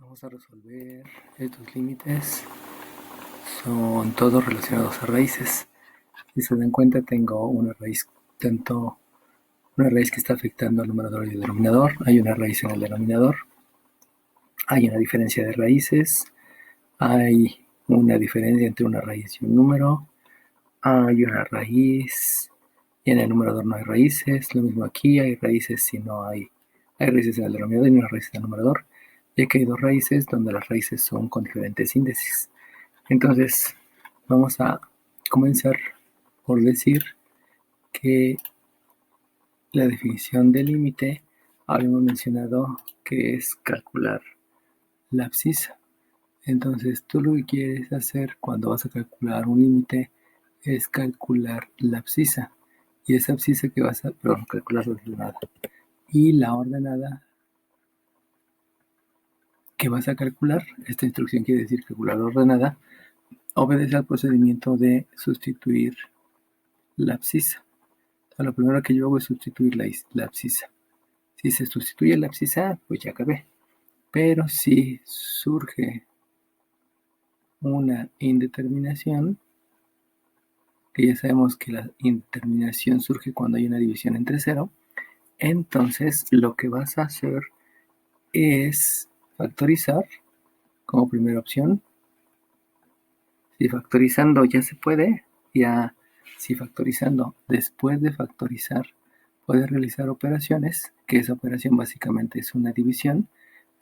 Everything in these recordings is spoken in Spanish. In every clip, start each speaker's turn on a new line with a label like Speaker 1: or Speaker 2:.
Speaker 1: Vamos a resolver estos límites. Son todos relacionados a raíces. Si se dan cuenta, tengo una raíz, tanto una raíz que está afectando al numerador y al denominador. Hay una raíz en el denominador. Hay una diferencia de raíces. Hay una diferencia entre una raíz y un número. Hay una raíz y en el numerador no hay raíces. Lo mismo aquí, hay raíces si no hay. Hay raíces en el denominador y una raíz en el numerador. Y aquí hay dos raíces donde las raíces son con diferentes índices. Entonces, vamos a comenzar por decir que la definición de límite habíamos mencionado que es calcular la abscisa. Entonces, tú lo que quieres hacer cuando vas a calcular un límite es calcular la abscisa. Y esa abscisa que vas a, calcular la ordenada. Y la ordenada que vas a calcular, esta instrucción quiere decir calcular la ordenada, obedece al procedimiento de sustituir la abscisa. Entonces, lo primero que yo hago es sustituir la abscisa. Si se sustituye la abscisa, pues ya acabé. Pero si surge una indeterminación, que ya sabemos que la indeterminación surge cuando hay una división entre cero, entonces lo que vas a hacer es factorizar como primera opción. Si factorizando ya se puede, si factorizando después de factorizar puedes realizar operaciones, que esa operación básicamente es una división,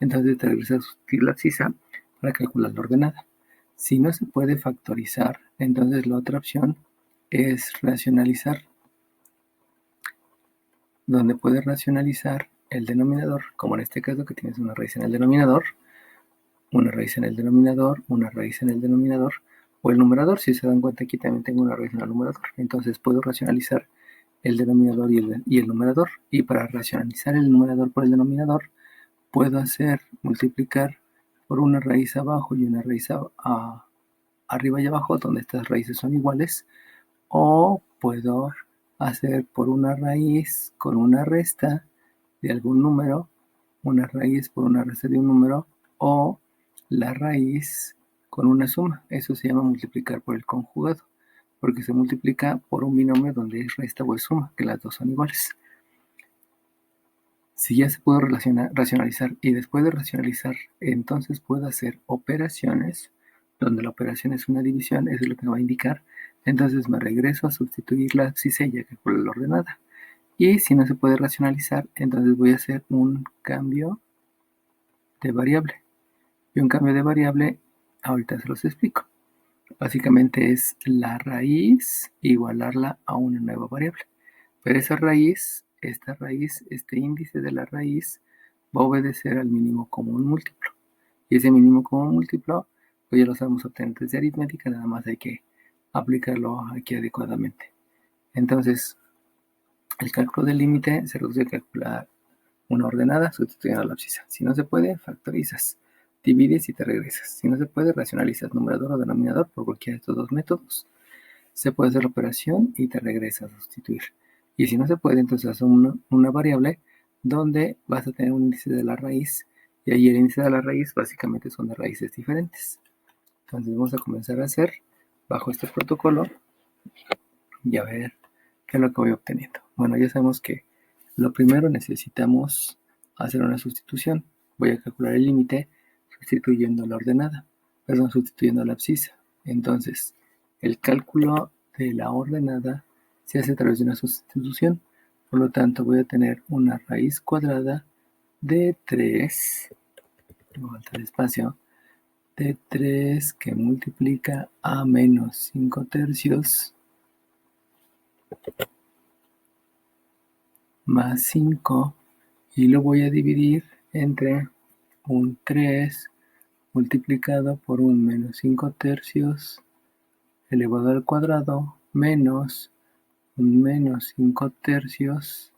Speaker 1: entonces te regresa a sustituir la abscisa para calcular la ordenada. Si no se puede factorizar, entonces la otra opción es racionalizar, donde puedes racionalizar el denominador, como en este caso que tienes una raíz en el denominador, una raíz en el denominador, una raíz en el denominador, o el numerador. Si se dan cuenta, aquí también tengo una raíz en el numerador. Entonces puedo racionalizar el denominador y el numerador. Y para racionalizar el numerador por el denominador, puedo hacer multiplicar por una raíz abajo y una raíz arriba y abajo, donde estas raíces son iguales. O puedo hacer por una raíz con una resta de algún número, una raíz por una resta de un número, o la raíz con una suma. Eso se llama multiplicar por el conjugado, porque se multiplica por un binomio donde es resta o es suma, que las dos son iguales. Si ya se pudo racionalizar y después de racionalizar, entonces puedo hacer operaciones, donde la operación es una división, eso es lo que me va a indicar. Entonces me regreso a sustituir la abscisa ya que por la ordenada. Y si no se puede racionalizar, entonces voy a hacer un cambio de variable. Y un cambio de variable, ahorita se los explico. Básicamente es la raíz igualarla a una nueva variable. Pero esa raíz, este índice de la raíz va a obedecer al mínimo común múltiplo. Y ese mínimo común múltiplo, pues ya lo sabemos obtener desde aritmética, nada más hay que aplicarlo aquí adecuadamente. Entonces, el cálculo del límite se reduce a calcular una ordenada sustituyendo la abscisa. Si no se puede, factorizas, divides y te regresas. Si no se puede, racionalizas numerador o denominador por cualquiera de estos dos métodos. Se puede hacer la operación y te regresas a sustituir. Y si no se puede, entonces haces una variable donde vas a tener un índice de la raíz, y ahí el índice de la raíz básicamente son de raíces diferentes. Entonces vamos a comenzar a hacer bajo este protocolo y a ver qué es lo que voy obteniendo. Bueno, ya sabemos que lo primero necesitamos hacer una sustitución. Voy a calcular el límite sustituyendo la ordenada, sustituyendo la abscisa. Entonces, el cálculo de la ordenada se hace a través de una sustitución. Por lo tanto, voy a tener una raíz cuadrada de 3, me falta el espacio, de 3 que multiplica a menos 5 tercios más 5, y lo voy a dividir entre un 3 multiplicado por un menos 5 tercios elevado al cuadrado menos un menos 5 tercios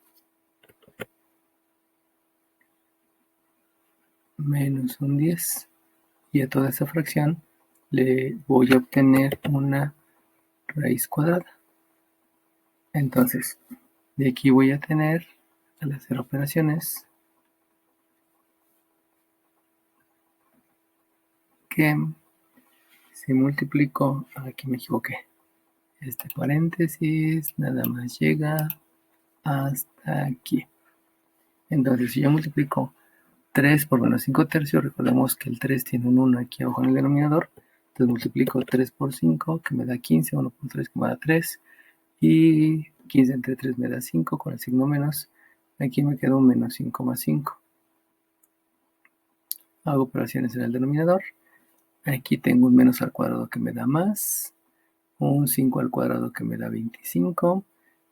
Speaker 1: menos un 10. Y a toda esa fracción le voy a obtener una raíz cuadrada. Entonces, de aquí voy a tener, al hacer operaciones, que si multiplico, aquí me equivoqué, este paréntesis nada más llega hasta aquí. Entonces, si yo multiplico 3 por menos 5 tercios, recordemos que el 3 tiene un 1 aquí abajo en el denominador. Entonces multiplico 3 por 5, que me da 15, 1 por 3, que me da 3. Y 15 entre 3 me da 5, con el signo menos. Aquí me queda un menos 5 más 5. Hago operaciones en el denominador. Aquí tengo un menos al cuadrado que me da más. Un 5 al cuadrado que me da 25.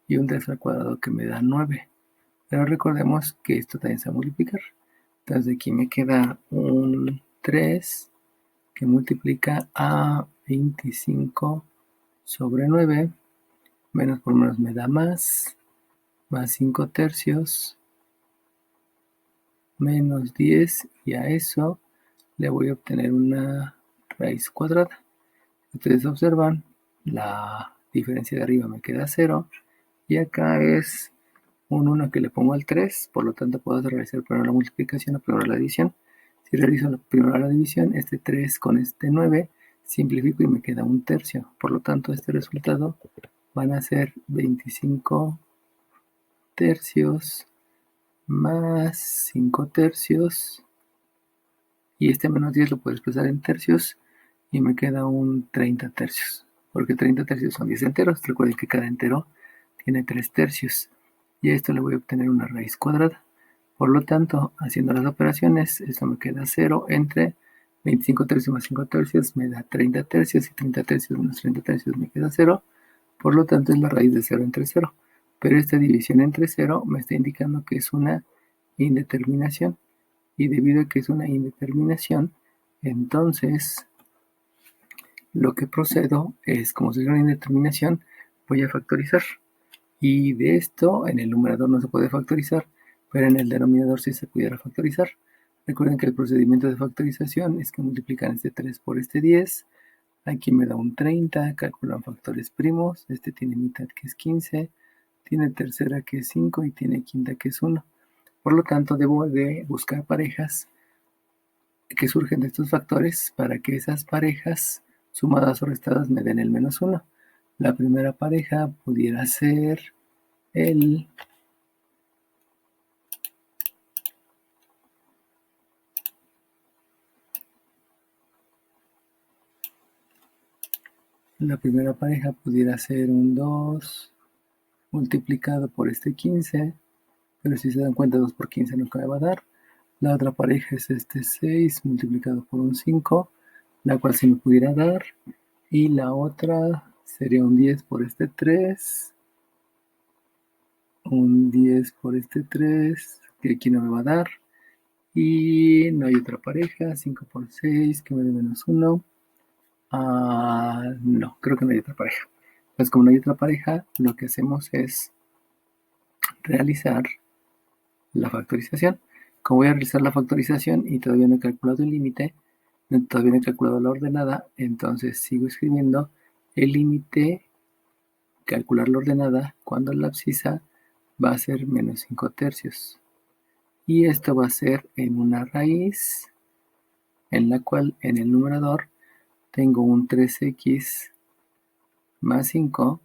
Speaker 1: Y un 3 al cuadrado que me da 9. Pero recordemos que esto también se va a multiplicar. Entonces aquí me queda un 3 que multiplica a 25 sobre 9. Menos por menos me da más 5 tercios, menos 10, y a eso le voy a obtener una raíz cuadrada. Ustedes observan, la diferencia de arriba me queda 0, y acá es un 1 que le pongo al 3, por lo tanto puedo realizar primero la multiplicación o primero la división. Si realizo primero la división, este 3 con este 9, simplifico y me queda un tercio. Por lo tanto, este resultado van a ser 25 tercios más 5 tercios. Y este menos 10 lo puedo expresar en tercios y me queda un 30 tercios. Porque 30 tercios son 10 enteros. Recuerden que cada entero tiene 3 tercios. Y a esto le voy a obtener una raíz cuadrada. Por lo tanto, haciendo las operaciones, esto me queda 0 entre 25 tercios más 5 tercios me da 30 tercios, y 30 tercios menos 30 tercios me queda 0. Por lo tanto, es la raíz de 0 entre 0. Pero esta división entre 0 me está indicando que es una indeterminación. Y debido a que es una indeterminación, entonces lo que procedo es, como si fuera una indeterminación, voy a factorizar. Y de esto en el numerador no se puede factorizar, pero en el denominador sí se pudiera factorizar. Recuerden que el procedimiento de factorización es que multiplican este 3 por este 10. Aquí me da un 30, calculan factores primos. Este tiene mitad que es 15, tiene tercera que es 5 y tiene quinta que es 1. Por lo tanto, debo de buscar parejas que surgen de estos factores para que esas parejas sumadas o restadas me den el menos 1. La primera pareja pudiera ser el un 2 multiplicado por este 15, pero si se dan cuenta 2 por 15 nunca me va a dar. La otra pareja es este 6 multiplicado por un 5, la cual sí me pudiera dar. Y la otra sería un 10 por este 3, un 10 por este 3, que aquí no me va a dar. Y no hay otra pareja, 5 por 6, que me dé menos 1. No, creo que no hay otra pareja. Pues como no hay otra pareja, lo que hacemos es realizar la factorización. Como voy a realizar la factorización y todavía no he calculado el límite, todavía no he calculado la ordenada, entonces sigo escribiendo el límite, calcular la ordenada, cuando la abscisa va a ser menos 5 tercios. Y esto va a ser en una raíz, en la cual en el numerador tengo un 3x más 5,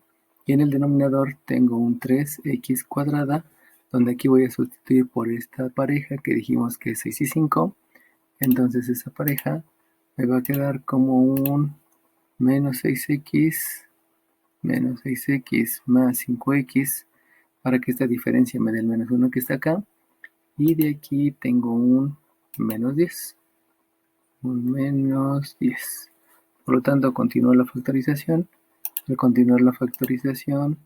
Speaker 1: y en el denominador tengo un 3x cuadrada, donde aquí voy a sustituir por esta pareja que dijimos que es 6 y 5. Entonces esa pareja me va a quedar como un menos 6x más 5x, para que esta diferencia me dé el menos 1 que está acá. Y de aquí tengo un menos 10. Un menos 10. Por lo tanto, continúo la factorización. Al continuar la factorización,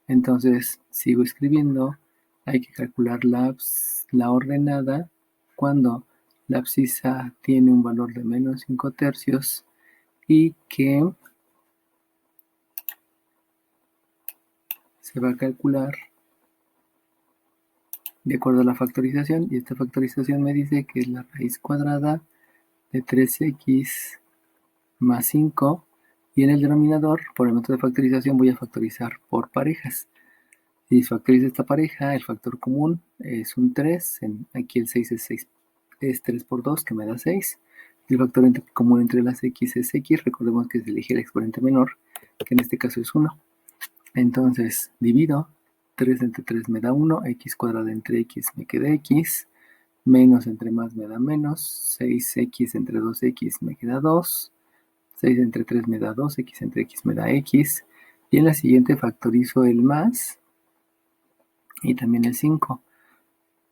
Speaker 1: entonces sigo escribiendo. Hay que calcular la ordenada cuando la abscisa tiene un valor de menos 5 tercios y que se va a calcular de acuerdo a la factorización. Y esta factorización me dice que es la raíz cuadrada de 3x más 5. Y en el denominador, por el método de factorización, voy a factorizar por parejas. Si factorizo esta pareja, el factor común es un 3. Aquí el 6 es 3 por 2, que me da 6. El factor común entre las x es x. Recordemos que se elige el exponente menor, que en este caso es 1. Entonces, divido. 3 entre 3 me da 1. X cuadrado entre x me queda x. Menos entre más me da menos. 6x entre 2x me queda 2. 6 entre 3 me da 2. X entre x me da x. Y en la siguiente factorizo el más. Y también el 5.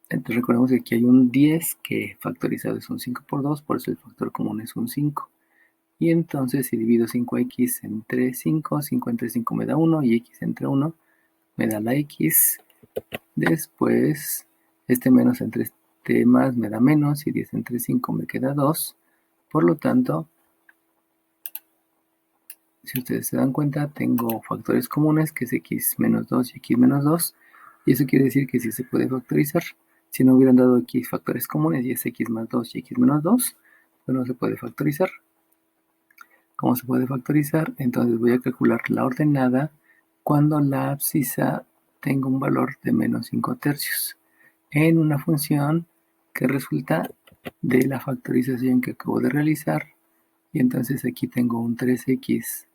Speaker 1: Entonces recordemos que aquí hay un 10 que factorizado es un 5 por 2, por eso el factor común es un 5. Y entonces si divido 5x entre 5, 5 entre 5 me da 1 y x entre 1 me da la x. Después este menos entre este más me da menos y 10 entre 5 me queda 2. Por lo tanto, si ustedes se dan cuenta, tengo factores comunes que es x menos 2 y x menos 2. Y eso quiere decir que sí se puede factorizar. Si no hubieran dado x factores comunes y es x más 2 y x menos 2, pues no se puede factorizar. ¿Cómo se puede factorizar? Entonces voy a calcular la ordenada cuando la abscisa tenga un valor de menos 5 tercios en una función que resulta de la factorización que acabo de realizar. Y entonces aquí tengo un 3x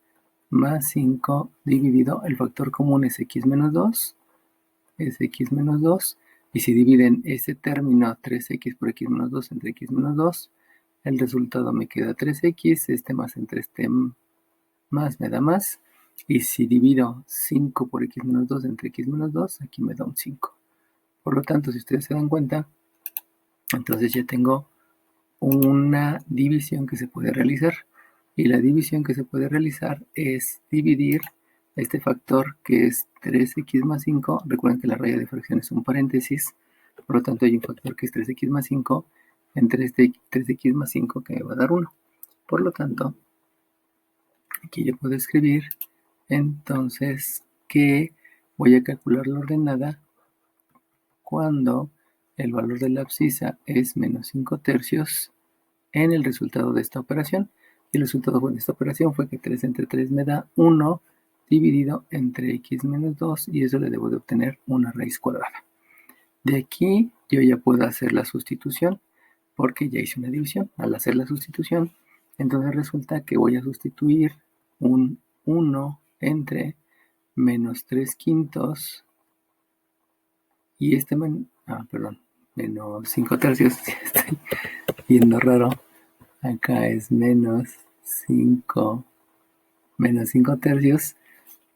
Speaker 1: más 5 dividido, el factor común es x menos 2, es x menos 2, y si dividen ese término 3x por x menos 2 entre x menos 2, el resultado me queda 3x, este más entre este más me da más, y si divido 5 por x menos 2 entre x menos 2, aquí me da un 5. Por lo tanto, si ustedes se dan cuenta, entonces ya tengo una división que se puede realizar. Y la división que se puede realizar es dividir este factor que es 3x más 5. Recuerden que la raya de fracción es un paréntesis. Por lo tanto, hay un factor que es 3x más 5 entre este 3x más 5 que me va a dar 1. Por lo tanto, aquí yo puedo escribir entonces que voy a calcular la ordenada cuando el valor de la abscisa es menos 5 tercios en el resultado de esta operación. Y el resultado de esta operación fue que 3 entre 3 me da 1 dividido entre x menos 2 y eso le debo de obtener una raíz cuadrada. De aquí yo ya puedo hacer la sustitución porque ya hice una división. Al hacer la sustitución, entonces resulta que voy a sustituir un 1 entre menos 3 quintos y menos 5 tercios. Estoy viendo raro. Acá es menos 5 tercios.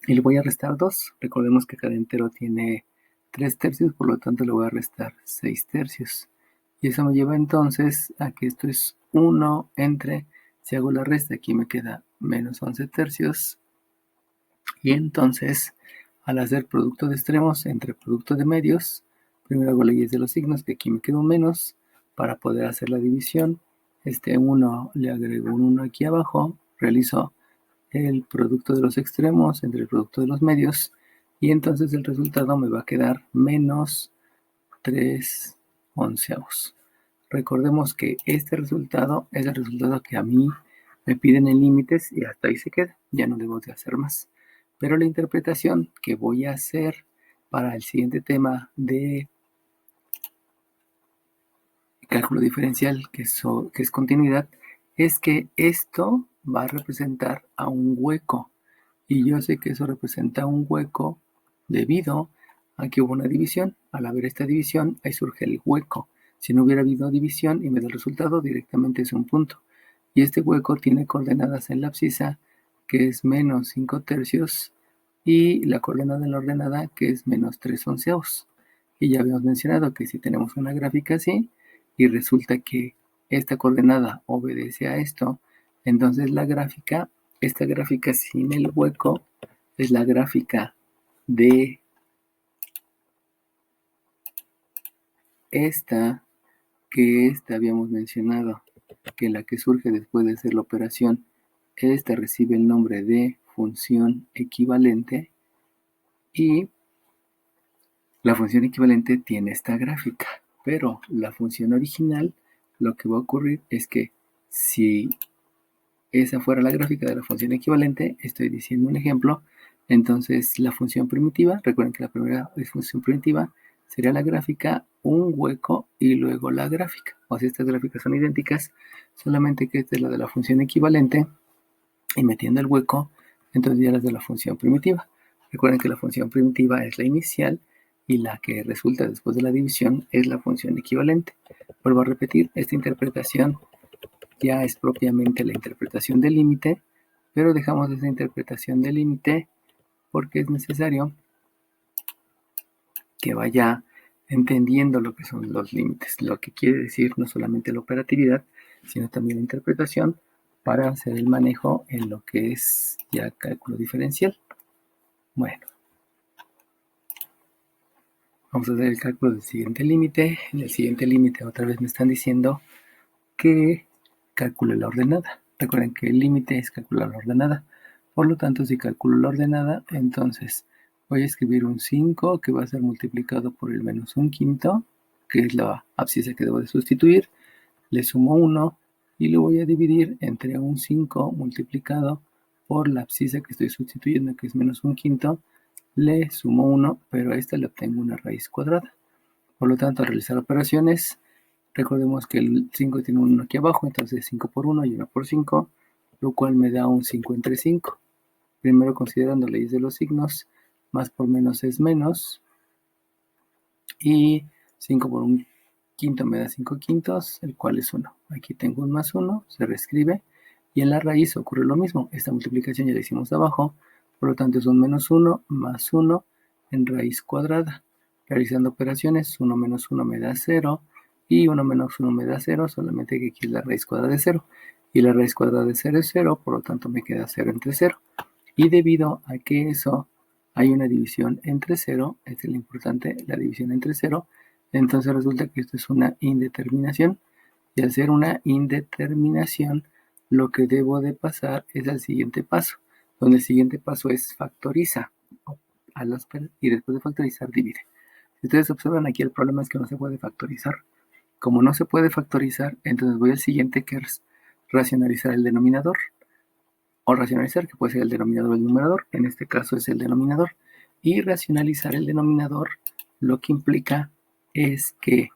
Speaker 1: Y le voy a restar 2. Recordemos que cada entero tiene 3 tercios, por lo tanto le voy a restar 6 tercios. Y eso me lleva entonces a que esto es 1 entre, si hago la resta, aquí me queda menos 11 tercios. Y entonces, al hacer producto de extremos entre producto de medios, primero hago leyes de los signos, que aquí me queda un menos, para poder hacer la división. Este 1 le agrego un 1 aquí abajo, realizo el producto de los extremos entre el producto de los medios, y entonces el resultado me va a quedar menos 3 onceavos. Recordemos que este resultado es el resultado que a mí me piden en límites y hasta ahí se queda, ya no debo de hacer más. Pero la interpretación que voy a hacer para el siguiente tema de cálculo diferencial, que es continuidad, es que esto va a representar a un hueco. Y yo sé que eso representa un hueco debido a que hubo una división. Al haber esta división, ahí surge el hueco. Si no hubiera habido división y me da el resultado, directamente es un punto. Y este hueco tiene coordenadas en la abscisa, que es menos 5 tercios, y la coordenada en la ordenada, que es menos 3 onceavos. Y ya habíamos mencionado que si tenemos una gráfica así, y resulta que esta coordenada obedece a esto, entonces esta gráfica sin el hueco, es la gráfica de esta habíamos mencionado, que la que surge después de hacer la operación, esta recibe el nombre de función equivalente y la función equivalente tiene esta gráfica, pero la función original, lo que va a ocurrir es que si esa fuera la gráfica de la función equivalente, estoy diciendo un ejemplo, entonces la función primitiva, recuerden que la primera es función primitiva, sería la gráfica, un hueco y luego la gráfica. O sea, estas gráficas son idénticas, solamente que esta es la de la función equivalente y metiendo el hueco, entonces ya las de la función primitiva. Recuerden que la función primitiva es la inicial y la que resulta después de la división es la función equivalente. Vuelvo a repetir, esta interpretación ya es propiamente la interpretación del límite, pero dejamos esa interpretación del límite porque es necesario que vaya entendiendo lo que son los límites, lo que quiere decir no solamente la operatividad, sino también la interpretación para hacer el manejo en lo que es ya cálculo diferencial. Bueno, vamos a hacer el cálculo del siguiente límite. En el siguiente límite otra vez me están diciendo que calcule la ordenada. Recuerden que el límite es calcular la ordenada. Por lo tanto, si calculo la ordenada, entonces voy a escribir un 5 que va a ser multiplicado por el menos un quinto, que es la abscisa que debo de sustituir. Le sumo 1 y lo voy a dividir entre un 5 multiplicado por la abscisa que estoy sustituyendo, que es menos un quinto. Le sumo 1, pero a esta le obtengo una raíz cuadrada. Por lo tanto, al realizar operaciones, recordemos que el 5 tiene un 1 aquí abajo, entonces 5 por 1 y 1 por 5, lo cual me da un 5 entre 5. Primero considerando leyes de los signos, más por menos es menos, y 5 por un quinto me da 5 quintos, el cual es 1. Aquí tengo un más 1, se reescribe, y en la raíz ocurre lo mismo. Esta multiplicación ya la hicimos abajo, por lo tanto es un menos 1 más 1 en raíz cuadrada. Realizando operaciones, 1 menos 1 me da 0, y 1 menos 1 me da 0, solamente que aquí es la raíz cuadrada de 0. Y la raíz cuadrada de 0 es 0, por lo tanto me queda 0 entre 0. Y debido a que eso hay una división entre 0, esta es lo importante, la división entre 0, entonces resulta que esto es una indeterminación. Y al ser una indeterminación, lo que debo de pasar es al siguiente paso, donde el siguiente paso es factoriza y después de factorizar divide. Si ustedes observan aquí, el problema es que no se puede factorizar. Como no se puede factorizar, entonces voy al siguiente, que es racionalizar el denominador. O racionalizar, que puede ser el denominador o el numerador. En este caso es el denominador. Y racionalizar el denominador lo que implica es que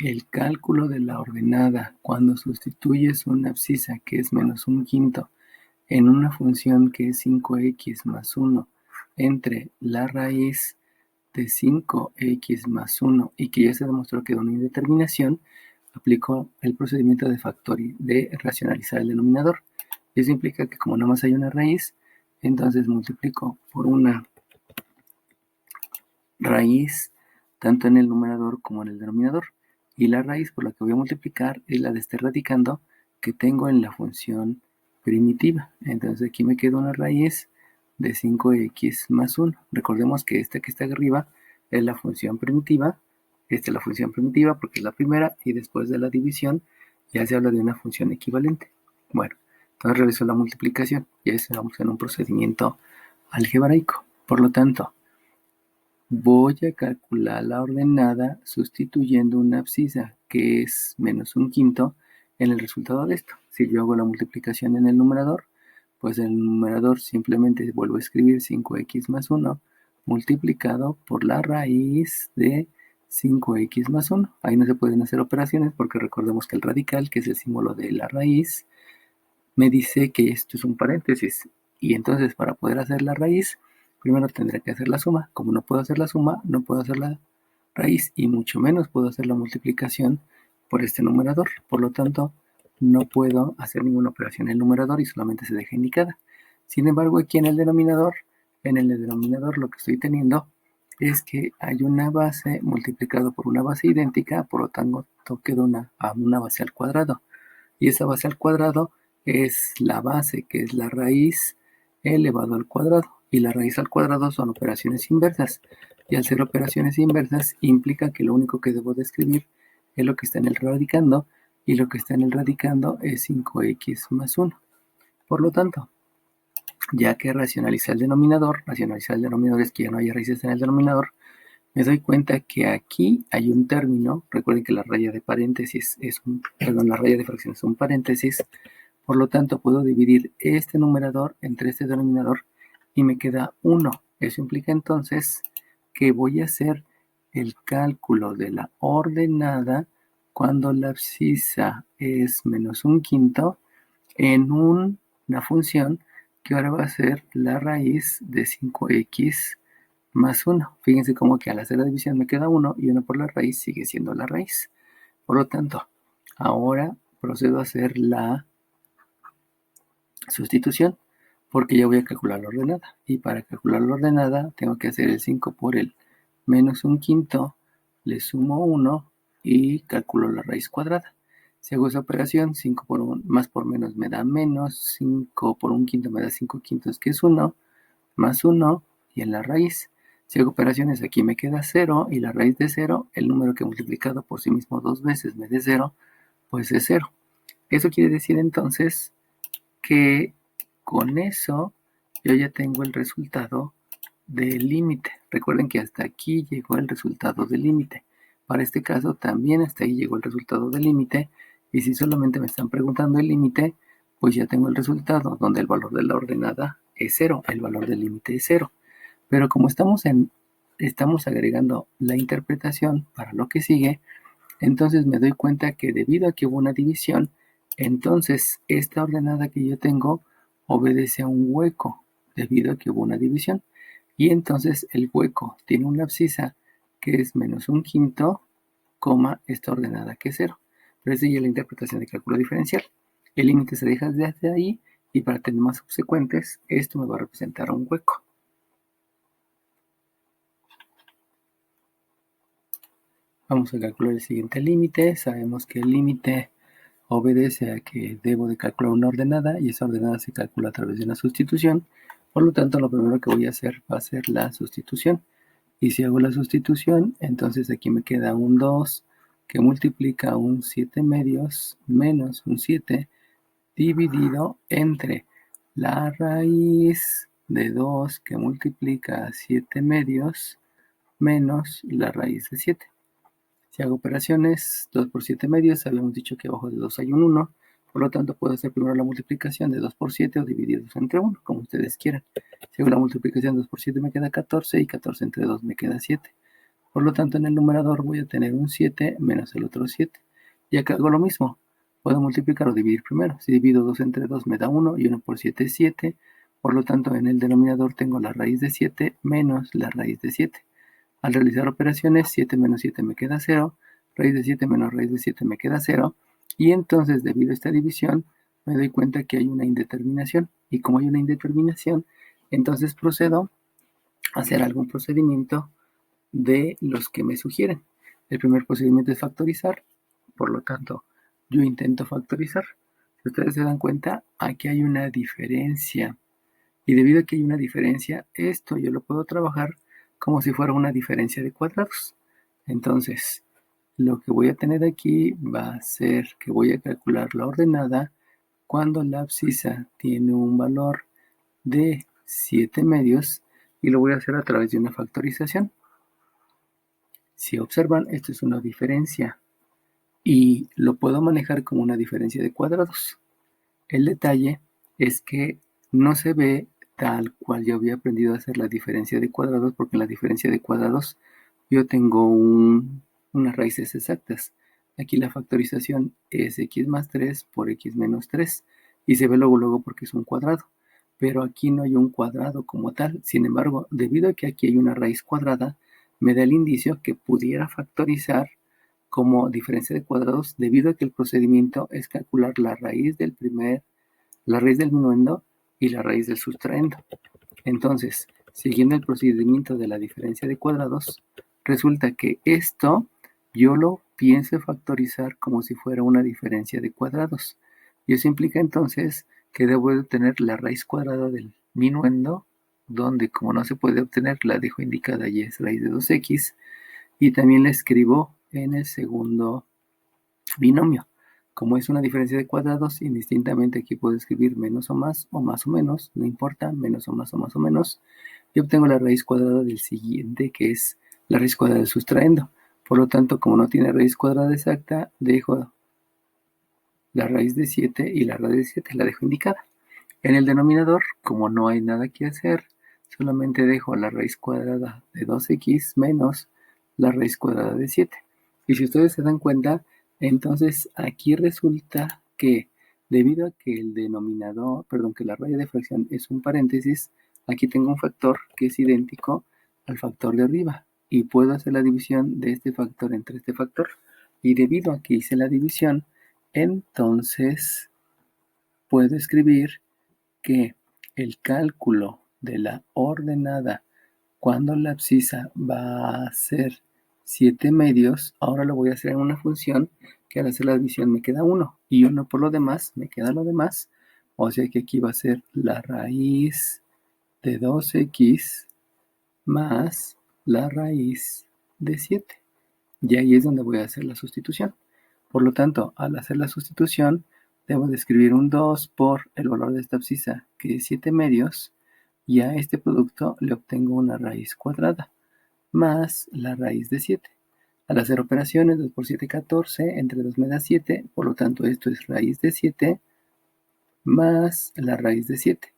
Speaker 1: el cálculo de la ordenada cuando sustituyes una abscisa que es menos un quinto en una función que es 5x más 1 entre la raíz de 5x más 1 y que ya se demostró que da una indeterminación, aplicó el procedimiento de racionalizar el denominador. Eso implica que como nada más hay una raíz, entonces multiplico por una raíz tanto en el numerador como en el denominador. Y la raíz por la que voy a multiplicar es la de este radicando que tengo en la función primitiva. Entonces aquí me queda una raíz de 5x más 1. Recordemos que esta que está arriba es la función primitiva. Esta es la función primitiva porque es la primera, y después de la división ya se habla de una función equivalente. Bueno, entonces realizo la multiplicación y ahí estamos en un procedimiento algebraico. Por lo tanto, voy a calcular la ordenada sustituyendo una abscisa que es menos un quinto en el resultado de esto. Si yo hago la multiplicación en el numerador, pues el numerador simplemente vuelvo a escribir 5x más 1 multiplicado por la raíz de 5x más 1. Ahí no se pueden hacer operaciones porque recordemos que el radical, que es el símbolo de la raíz, me dice que esto es un paréntesis. Y entonces para poder hacer la raíz, primero tendré que hacer la suma. Como no puedo hacer la suma, no puedo hacer la raíz y mucho menos puedo hacer la multiplicación por este numerador. Por lo tanto, no puedo hacer ninguna operación en el numerador y solamente se deja indicada. Sin embargo, aquí en el denominador lo que estoy teniendo es que hay una base multiplicado por una base idéntica, por lo tanto queda una base al cuadrado. Y esa base al cuadrado es la base, que es la raíz elevado al cuadrado. Y la raíz al cuadrado son operaciones inversas. Y al ser operaciones inversas implica que lo único que debo de escribir es lo que está en el radicando. Y lo que está en el radicando es 5x más 1. Por lo tanto, ya que racionaliza el denominador es que ya no haya raíces en el denominador, me doy cuenta que aquí hay un término. Recuerden que la raya de paréntesis la raya de fracción es un paréntesis. Por lo tanto, puedo dividir este numerador entre este denominador y me queda 1. Eso implica entonces que voy a hacer el cálculo de la ordenada cuando la abscisa es menos un quinto en una función que ahora va a ser la raíz de 5x más 1. Fíjense cómo que al hacer la división me queda 1 y 1 por la raíz sigue siendo la raíz. Por lo tanto, ahora procedo a hacer la sustitución porque ya voy a calcular la ordenada. Y para calcular la ordenada tengo que hacer el 5 por el menos un quinto, le sumo 1 y calculo la raíz cuadrada. Si hago esa operación, 5 por 1 más por menos me da menos, 5 por un quinto me da 5 quintos, que es 1, más 1 y en la raíz. Si hago operaciones, aquí me queda 0 y la raíz de 0, el número que he multiplicado por sí mismo dos veces me dé 0, pues es 0. Eso quiere decir entonces que con eso yo ya tengo el resultado del límite. Recuerden que hasta aquí llegó el resultado del límite. Para este caso también hasta ahí llegó el resultado del límite. Y si solamente me están preguntando el límite, pues ya tengo el resultado donde el valor de la ordenada es 0, el valor del límite es 0. Pero como estamos agregando la interpretación para lo que sigue, entonces me doy cuenta que debido a que hubo una división, entonces esta ordenada que yo tengo obedece a un hueco debido a que hubo una división. Y entonces el hueco tiene una abscisa que es menos un quinto, coma, esta ordenada que es 0. Pero esa ya es la interpretación de cálculo diferencial. El límite se deja desde ahí y para tener más subsecuentes, esto me va a representar un hueco. Vamos a calcular el siguiente límite. Sabemos que el límite obedece a que debo de calcular una ordenada y esa ordenada se calcula a través de una sustitución. Por lo tanto, lo primero que voy a hacer va a ser la sustitución. Y si hago la sustitución, entonces aquí me queda un 2 que multiplica un 7 medios menos un 7 dividido entre la raíz de 2 que multiplica 7 medios menos la raíz de 7. Si hago operaciones, 2 por 7 medios, habíamos dicho que abajo de 2 hay un 1, por lo tanto puedo hacer primero la multiplicación de 2 por 7 o divididos entre 1, como ustedes quieran. Si hago la multiplicación de 2 por 7 me queda 14 y 14 entre 2 me queda 7. Por lo tanto, en el numerador voy a tener un 7 menos el otro 7. Y acá hago lo mismo. Puedo multiplicar o dividir primero. Si divido 2 entre 2 me da 1 y 1 por 7 es 7. Por lo tanto, en el denominador tengo la raíz de 7 menos la raíz de 7. Al realizar operaciones, 7 menos 7 me queda 0, raíz de 7 menos raíz de 7 me queda 0, y entonces debido a esta división me doy cuenta que hay una indeterminación, y como hay una indeterminación, entonces procedo a hacer algún procedimiento de los que me sugieren. El primer procedimiento es factorizar, por lo tanto, yo intento factorizar. Si ustedes se dan cuenta, aquí hay una diferencia, y debido a que hay una diferencia, esto yo lo puedo trabajar como si fuera una diferencia de cuadrados. Entonces, lo que voy a tener aquí va a ser que voy a calcular la ordenada cuando la abscisa tiene un valor de 7 medios y lo voy a hacer a través de una factorización. Si observan, esto es una diferencia y lo puedo manejar como una diferencia de cuadrados. El detalle es que no se ve tal cual yo había aprendido a hacer la diferencia de cuadrados, porque en la diferencia de cuadrados yo tengo unas raíces exactas. Aquí la factorización es x más 3 por x menos 3 y se ve luego porque es un cuadrado. Pero aquí no hay un cuadrado como tal. Sin embargo, debido a que aquí hay una raíz cuadrada, me da el indicio que pudiera factorizar como diferencia de cuadrados debido a que el procedimiento es calcular la raíz del minuendo y la raíz del sustraendo. Entonces, siguiendo el procedimiento de la diferencia de cuadrados, resulta que esto yo lo pienso factorizar como si fuera una diferencia de cuadrados. Y eso implica entonces que debo de obtener la raíz cuadrada del minuendo, donde como no se puede obtener, la dejo indicada y es raíz de 2x, y también la escribo en el segundo binomio. Como es una diferencia de cuadrados, indistintamente aquí puedo escribir menos o más o menos, no importa, menos o más o menos, y obtengo la raíz cuadrada del siguiente, que es la raíz cuadrada del sustraendo. Por lo tanto, como no tiene raíz cuadrada exacta, dejo la raíz de 7 y la raíz de 7 la dejo indicada. En el denominador, como no hay nada que hacer, solamente dejo la raíz cuadrada de 2x menos la raíz cuadrada de 7. Y si ustedes se dan cuenta, entonces aquí resulta que debido a que el denominador, perdón, que la raya de fracción es un paréntesis, aquí tengo un factor que es idéntico al factor de arriba y puedo hacer la división de este factor entre este factor. Y debido a que hice la división, entonces puedo escribir que el cálculo de la ordenada cuando la abscisa va a ser 7 medios, ahora lo voy a hacer en una función que al hacer la división me queda 1 y 1 por lo demás, me queda lo demás, o sea que aquí va a ser la raíz de 2x más la raíz de 7. Y ahí es donde voy a hacer la sustitución. Por lo tanto, al hacer la sustitución, debo de escribir un 2 por el valor de esta abscisa, que es 7 medios, y a este producto le obtengo una raíz cuadrada, más la raíz de 7. Al hacer operaciones, 2 por 7, 14, entre 2 me da 7, por lo tanto esto es raíz de 7 más la raíz de 7.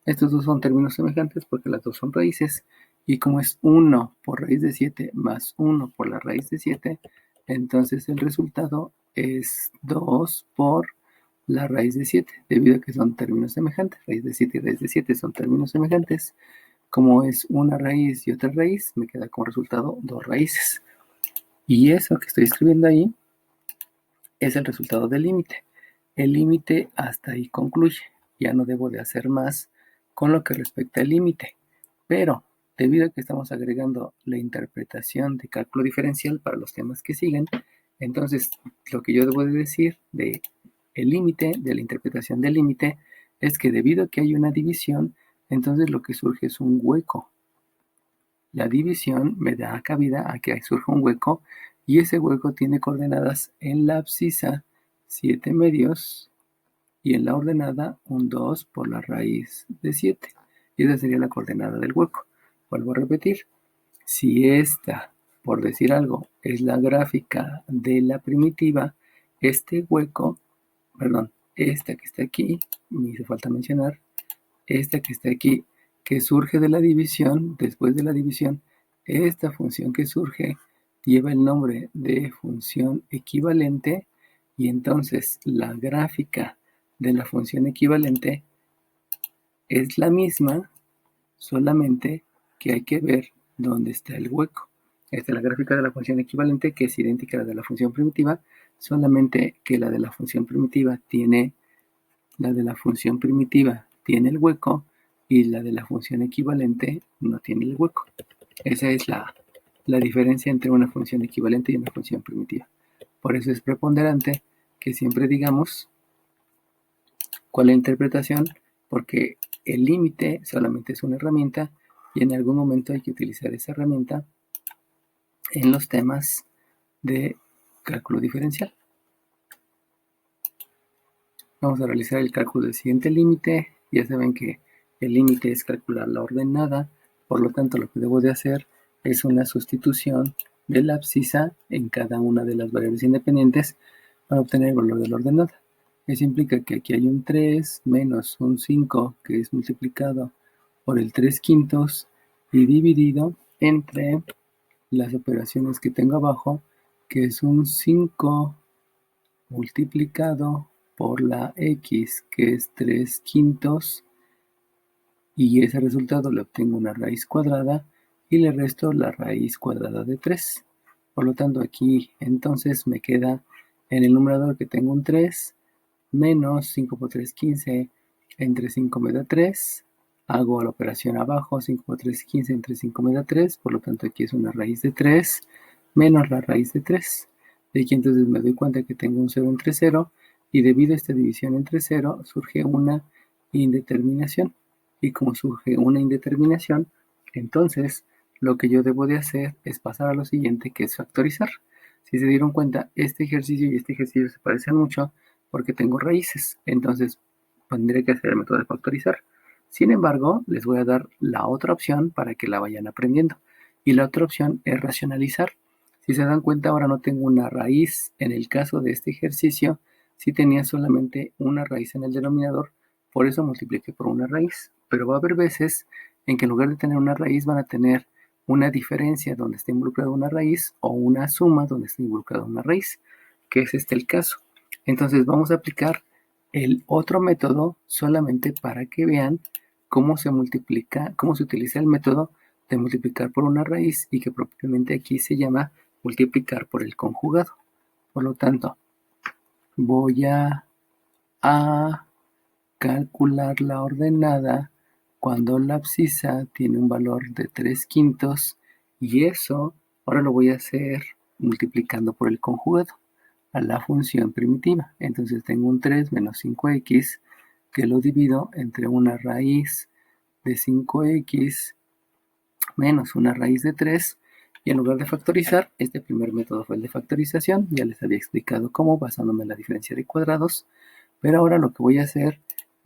Speaker 1: Estos dos son términos semejantes porque las dos son raíces, y como es 1 por raíz de 7 más 1 por la raíz de 7, entonces el resultado es 2 por la raíz de 7, debido a que son términos semejantes. Raíz de 7 y raíz de 7 son términos semejantes. Como es una raíz y otra raíz, me queda como resultado dos raíces. Y eso que estoy escribiendo ahí es el resultado del límite. El límite hasta ahí concluye. Ya no debo de hacer más con lo que respecta al límite. Pero debido a que estamos agregando la interpretación de cálculo diferencial para los temas que siguen, entonces lo que yo debo de decir de el límite, de la interpretación del límite, es que debido a que hay una división, entonces lo que surge es un hueco. La división me da cabida a que surja un hueco y ese hueco tiene coordenadas en la abscisa 7 medios y en la ordenada un 2 por la raíz de 7. Y esa sería la coordenada del hueco. Vuelvo a repetir, si esta, por decir algo, es la gráfica de la primitiva, este hueco, perdón, esta que está aquí, me hizo falta mencionar, esta que está aquí, que surge de la división, después de la división, esta función que surge lleva el nombre de función equivalente y entonces la gráfica de la función equivalente es la misma, solamente que hay que ver dónde está el hueco. Esta es la gráfica de la función equivalente que es idéntica a la de la función primitiva, solamente que la de la función primitiva tiene el hueco y la de la función equivalente no tiene el hueco. Esa es la diferencia entre una función equivalente y una función primitiva. Por eso es preponderante que siempre digamos cuál es la interpretación, porque el límite solamente es una herramienta y en algún momento hay que utilizar esa herramienta en los temas de cálculo diferencial. Vamos a realizar el cálculo del siguiente límite. Ya saben que el límite es calcular la ordenada, por lo tanto lo que debo de hacer es una sustitución de la abscisa en cada una de las variables independientes para obtener el valor de la ordenada. Eso implica que aquí hay un 3 menos un 5 que es multiplicado por el 3 quintos y dividido entre las operaciones que tengo abajo, que es un 5 multiplicado por la x, que es 3 quintos, y ese resultado le obtengo una raíz cuadrada y le resto la raíz cuadrada de 3. Por lo tanto, aquí entonces me queda en el numerador que tengo un 3 menos 5 por 3, 15, entre 5 me da 3. Hago la operación abajo, 5 por 3, 15, entre 5 me da 3. Por lo tanto, aquí es una raíz de 3 menos la raíz de 3. De aquí entonces me doy cuenta que tengo un 0 entre 0 y debido a esta división entre 0 surge una indeterminación. Y como surge una indeterminación, entonces lo que yo debo de hacer es pasar a lo siguiente, que es factorizar. Si se dieron cuenta, este ejercicio y este ejercicio se parecen mucho porque tengo raíces. Entonces tendré que hacer el método de factorizar. Sin embargo, les voy a dar la otra opción para que la vayan aprendiendo. Y la otra opción es racionalizar. Si se dan cuenta, ahora no tengo una raíz. En el caso de este ejercicio, sí tenía solamente una raíz en el denominador, por eso multipliqué por una raíz. Pero va a haber veces en que en lugar de tener una raíz van a tener una diferencia donde está involucrada una raíz o una suma donde está involucrada una raíz, que es este el caso. Entonces vamos a aplicar el otro método solamente para que vean cómo se multiplica, cómo se utiliza el método de multiplicar por una raíz y que propiamente aquí se llama multiplicar por el conjugado. Por lo tanto, voy a calcular la ordenada cuando la abscisa tiene un valor de 3/5 y eso ahora lo voy a hacer multiplicando por el conjugado a la función primitiva. Entonces tengo un 3 menos 5x que lo divido entre una raíz de 5x menos una raíz de 3 y en lugar de factorizar, este primer método fue el de factorización, ya les había explicado cómo basándome en la diferencia de cuadrados, pero ahora lo que voy a hacer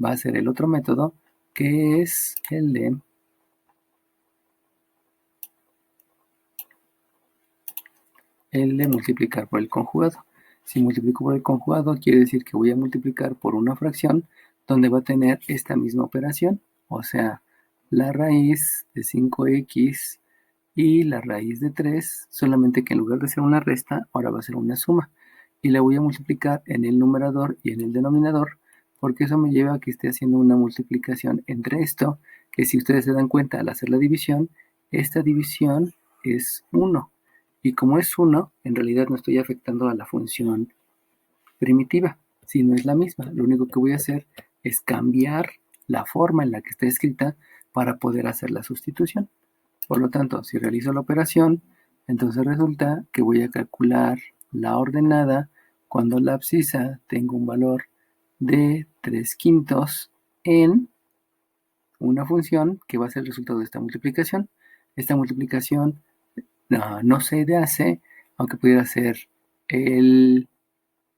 Speaker 1: va a ser el otro método que es el de multiplicar por el conjugado. Si multiplico por el conjugado, quiere decir que voy a multiplicar por una fracción donde va a tener esta misma operación, o sea, la raíz de 5x y la raíz de 3, solamente que en lugar de ser una resta, ahora va a ser una suma. Y la voy a multiplicar en el numerador y en el denominador, porque eso me lleva a que esté haciendo una multiplicación entre esto, que si ustedes se dan cuenta al hacer la división, esta división es 1. Y como es 1, en realidad no estoy afectando a la función primitiva, sino es la misma. Lo único que voy a hacer es cambiar la forma en la que está escrita para poder hacer la sustitución. Por lo tanto, si realizo la operación, entonces resulta que voy a calcular la ordenada cuando la abscisa tenga un valor de 3/5 en una función que va a ser el resultado de esta multiplicación. Esta multiplicación no se hace, aunque pudiera ser el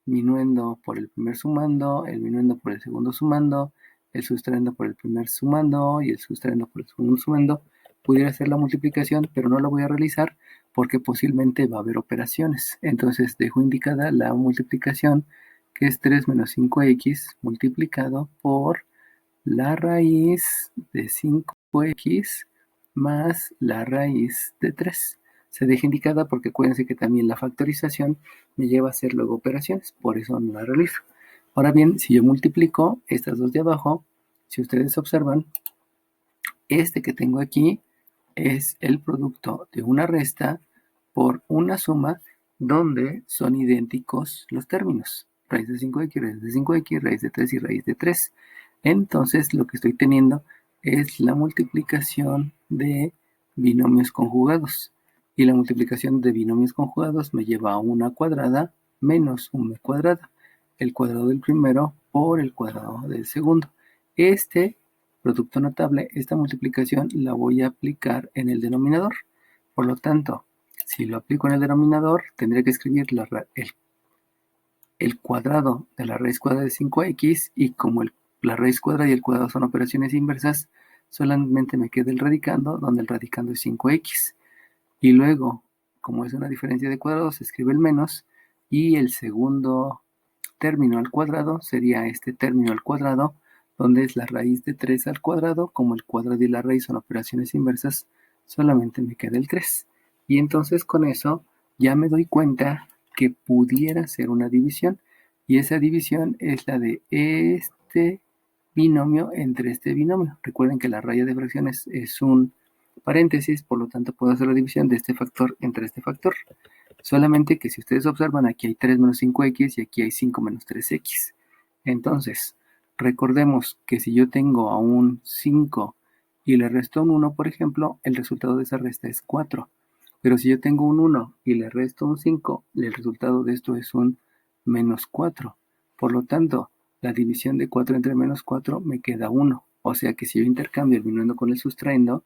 Speaker 1: minuendo por el primer sumando, el minuendo por el segundo sumando, el sustraendo por el primer sumando y el sustraendo por el segundo sumando. Pudiera hacer la multiplicación, pero no la voy a realizar porque posiblemente va a haber operaciones. Entonces dejo indicada la multiplicación, que es 3 menos 5x multiplicado por la raíz de 5x más la raíz de 3. Se deja indicada porque acuérdense que también la factorización me lleva a hacer luego operaciones, por eso no la realizo. Ahora bien, si yo multiplico estas dos de abajo, si ustedes observan, este que tengo aquí es el producto de una resta por una suma donde son idénticos los términos. Raíz de 5x, raíz de 5x, raíz de 3 y raíz de 3. Entonces lo que estoy teniendo es la multiplicación de binomios conjugados. Y la multiplicación de binomios conjugados me lleva a una cuadrada menos una cuadrada. El cuadrado del primero por el cuadrado del segundo. Este producto notable, esta multiplicación la voy a aplicar en el denominador. Por lo tanto, si lo aplico en el denominador, tendré que escribir el cuadrado de la raíz cuadrada de 5x y como la raíz cuadrada y el cuadrado son operaciones inversas, solamente me queda el radicando, donde el radicando es 5x. Y luego, como es una diferencia de cuadrados, se escribe el menos y el segundo término al cuadrado sería este término al cuadrado, donde es la raíz de 3 al cuadrado. Como el cuadrado y la raíz son operaciones inversas, solamente me queda el 3. Y entonces con eso ya me doy cuenta que pudiera ser una división. Y esa división es la de este binomio entre este binomio. Recuerden que la raya de fracciones es un paréntesis, por lo tanto puedo hacer la división de este factor entre este factor. Solamente que si ustedes observan, aquí hay 3 menos 5x y aquí hay 5 menos 3x. Entonces, recordemos que si yo tengo a un 5 y le resto un 1, por ejemplo, el resultado de esa resta es 4. Pero si yo tengo un 1 y le resto un 5, el resultado de esto es un menos 4. Por lo tanto, la división de 4 entre menos 4 me queda 1. O sea que si yo intercambio el binomio con el sustraendo,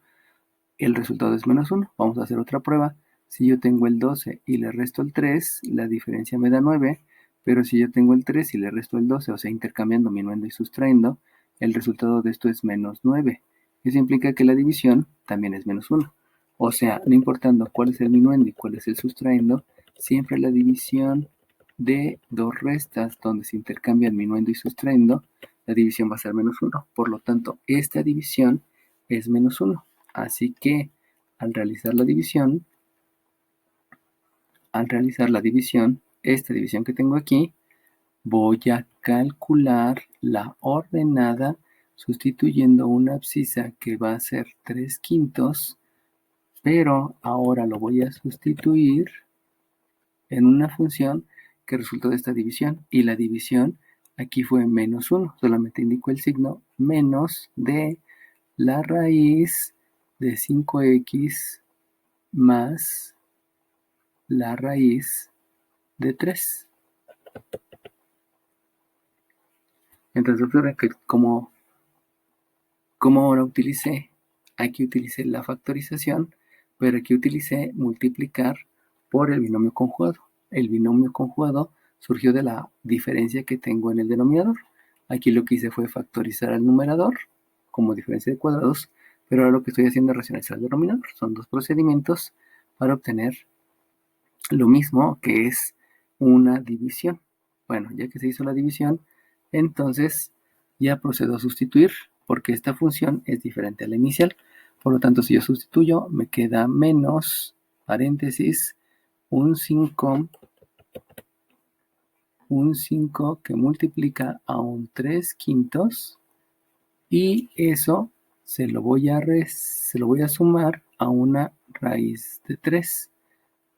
Speaker 1: el resultado es menos 1. Vamos a hacer otra prueba. Si yo tengo el 12 y le resto el 3, la diferencia me da 9. Pero si yo tengo el 3 y le resto el 12, o sea, intercambiando minuendo y sustrayendo, el resultado de esto es menos 9. Eso implica que la división también es menos 1. O sea, no importando cuál es el minuendo y cuál es el sustrayendo, siempre la división de dos restas donde se intercambian minuendo y sustrayendo, la división va a ser menos 1. Por lo tanto, esta división es menos 1. Así que al realizar la división, esta división que tengo aquí, voy a calcular la ordenada sustituyendo una abscisa que va a ser 3/5, pero ahora lo voy a sustituir en una función que resultó de esta división, y la división aquí fue -1, solamente indico el signo menos de la raíz de 5x más la raíz de 3. Entonces observen que como ahora aquí utilicé la factorización, pero aquí utilicé multiplicar por el binomio conjugado. El binomio conjugado surgió de la diferencia que tengo en el denominador. Aquí lo que hice fue factorizar al numerador como diferencia de cuadrados, pero ahora lo que estoy haciendo es racionalizar el denominador. Son dos procedimientos para obtener lo mismo, que es una división. Bueno, ya que se hizo la división, entonces ya procedo a sustituir, porque esta función es diferente a la inicial. Por lo tanto, si yo sustituyo, me queda menos, paréntesis, un 5 que multiplica a un 3/5, y eso se lo voy a sumar a una raíz de 3.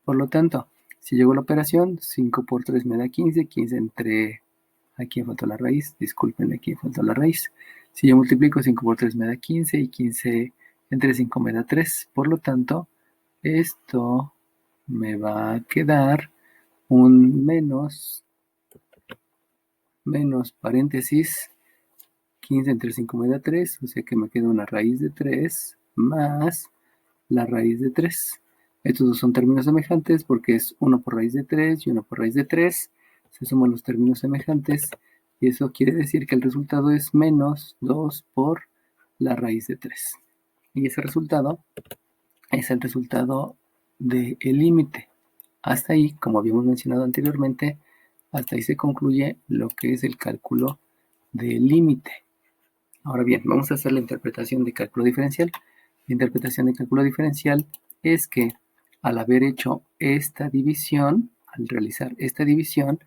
Speaker 1: Por lo tanto, si llego a la operación, 5 por 3 me da 15, 15 entre... Aquí me faltó la raíz, disculpen, aquí me faltó la raíz. Si yo multiplico 5 por 3 me da 15, y 15 entre 5 me da 3. Por lo tanto, esto me va a quedar un menos paréntesis, 15 entre 5 me da 3, o sea que me queda una raíz de 3 más la raíz de 3. Estos dos son términos semejantes porque es 1 por raíz de 3 y 1 por raíz de 3. Se suman los términos semejantes y eso quiere decir que el resultado es menos 2 por la raíz de 3. Y ese resultado es el resultado del límite. Hasta ahí, como habíamos mencionado anteriormente, hasta ahí se concluye lo que es el cálculo del límite. Ahora bien, vamos a hacer la interpretación de cálculo diferencial. La interpretación de cálculo diferencial es que al haber hecho esta división, al realizar esta división,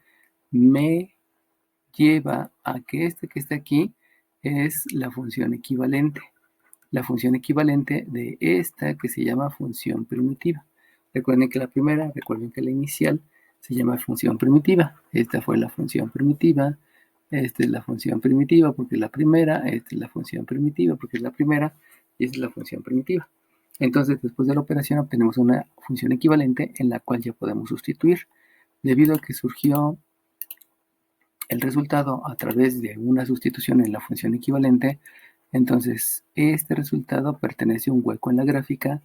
Speaker 1: me lleva a que este que está aquí es la función equivalente. La función equivalente de esta que se llama función primitiva. Recuerden que la inicial se llama función primitiva. Esta fue la función primitiva. Esta es la función primitiva porque es la primera. Esta es la función primitiva porque es la primera. Y esta es la función primitiva. Entonces, después de la operación obtenemos una función equivalente en la cual ya podemos sustituir. Debido a que surgió el resultado a través de una sustitución en la función equivalente, entonces este resultado pertenece a un hueco en la gráfica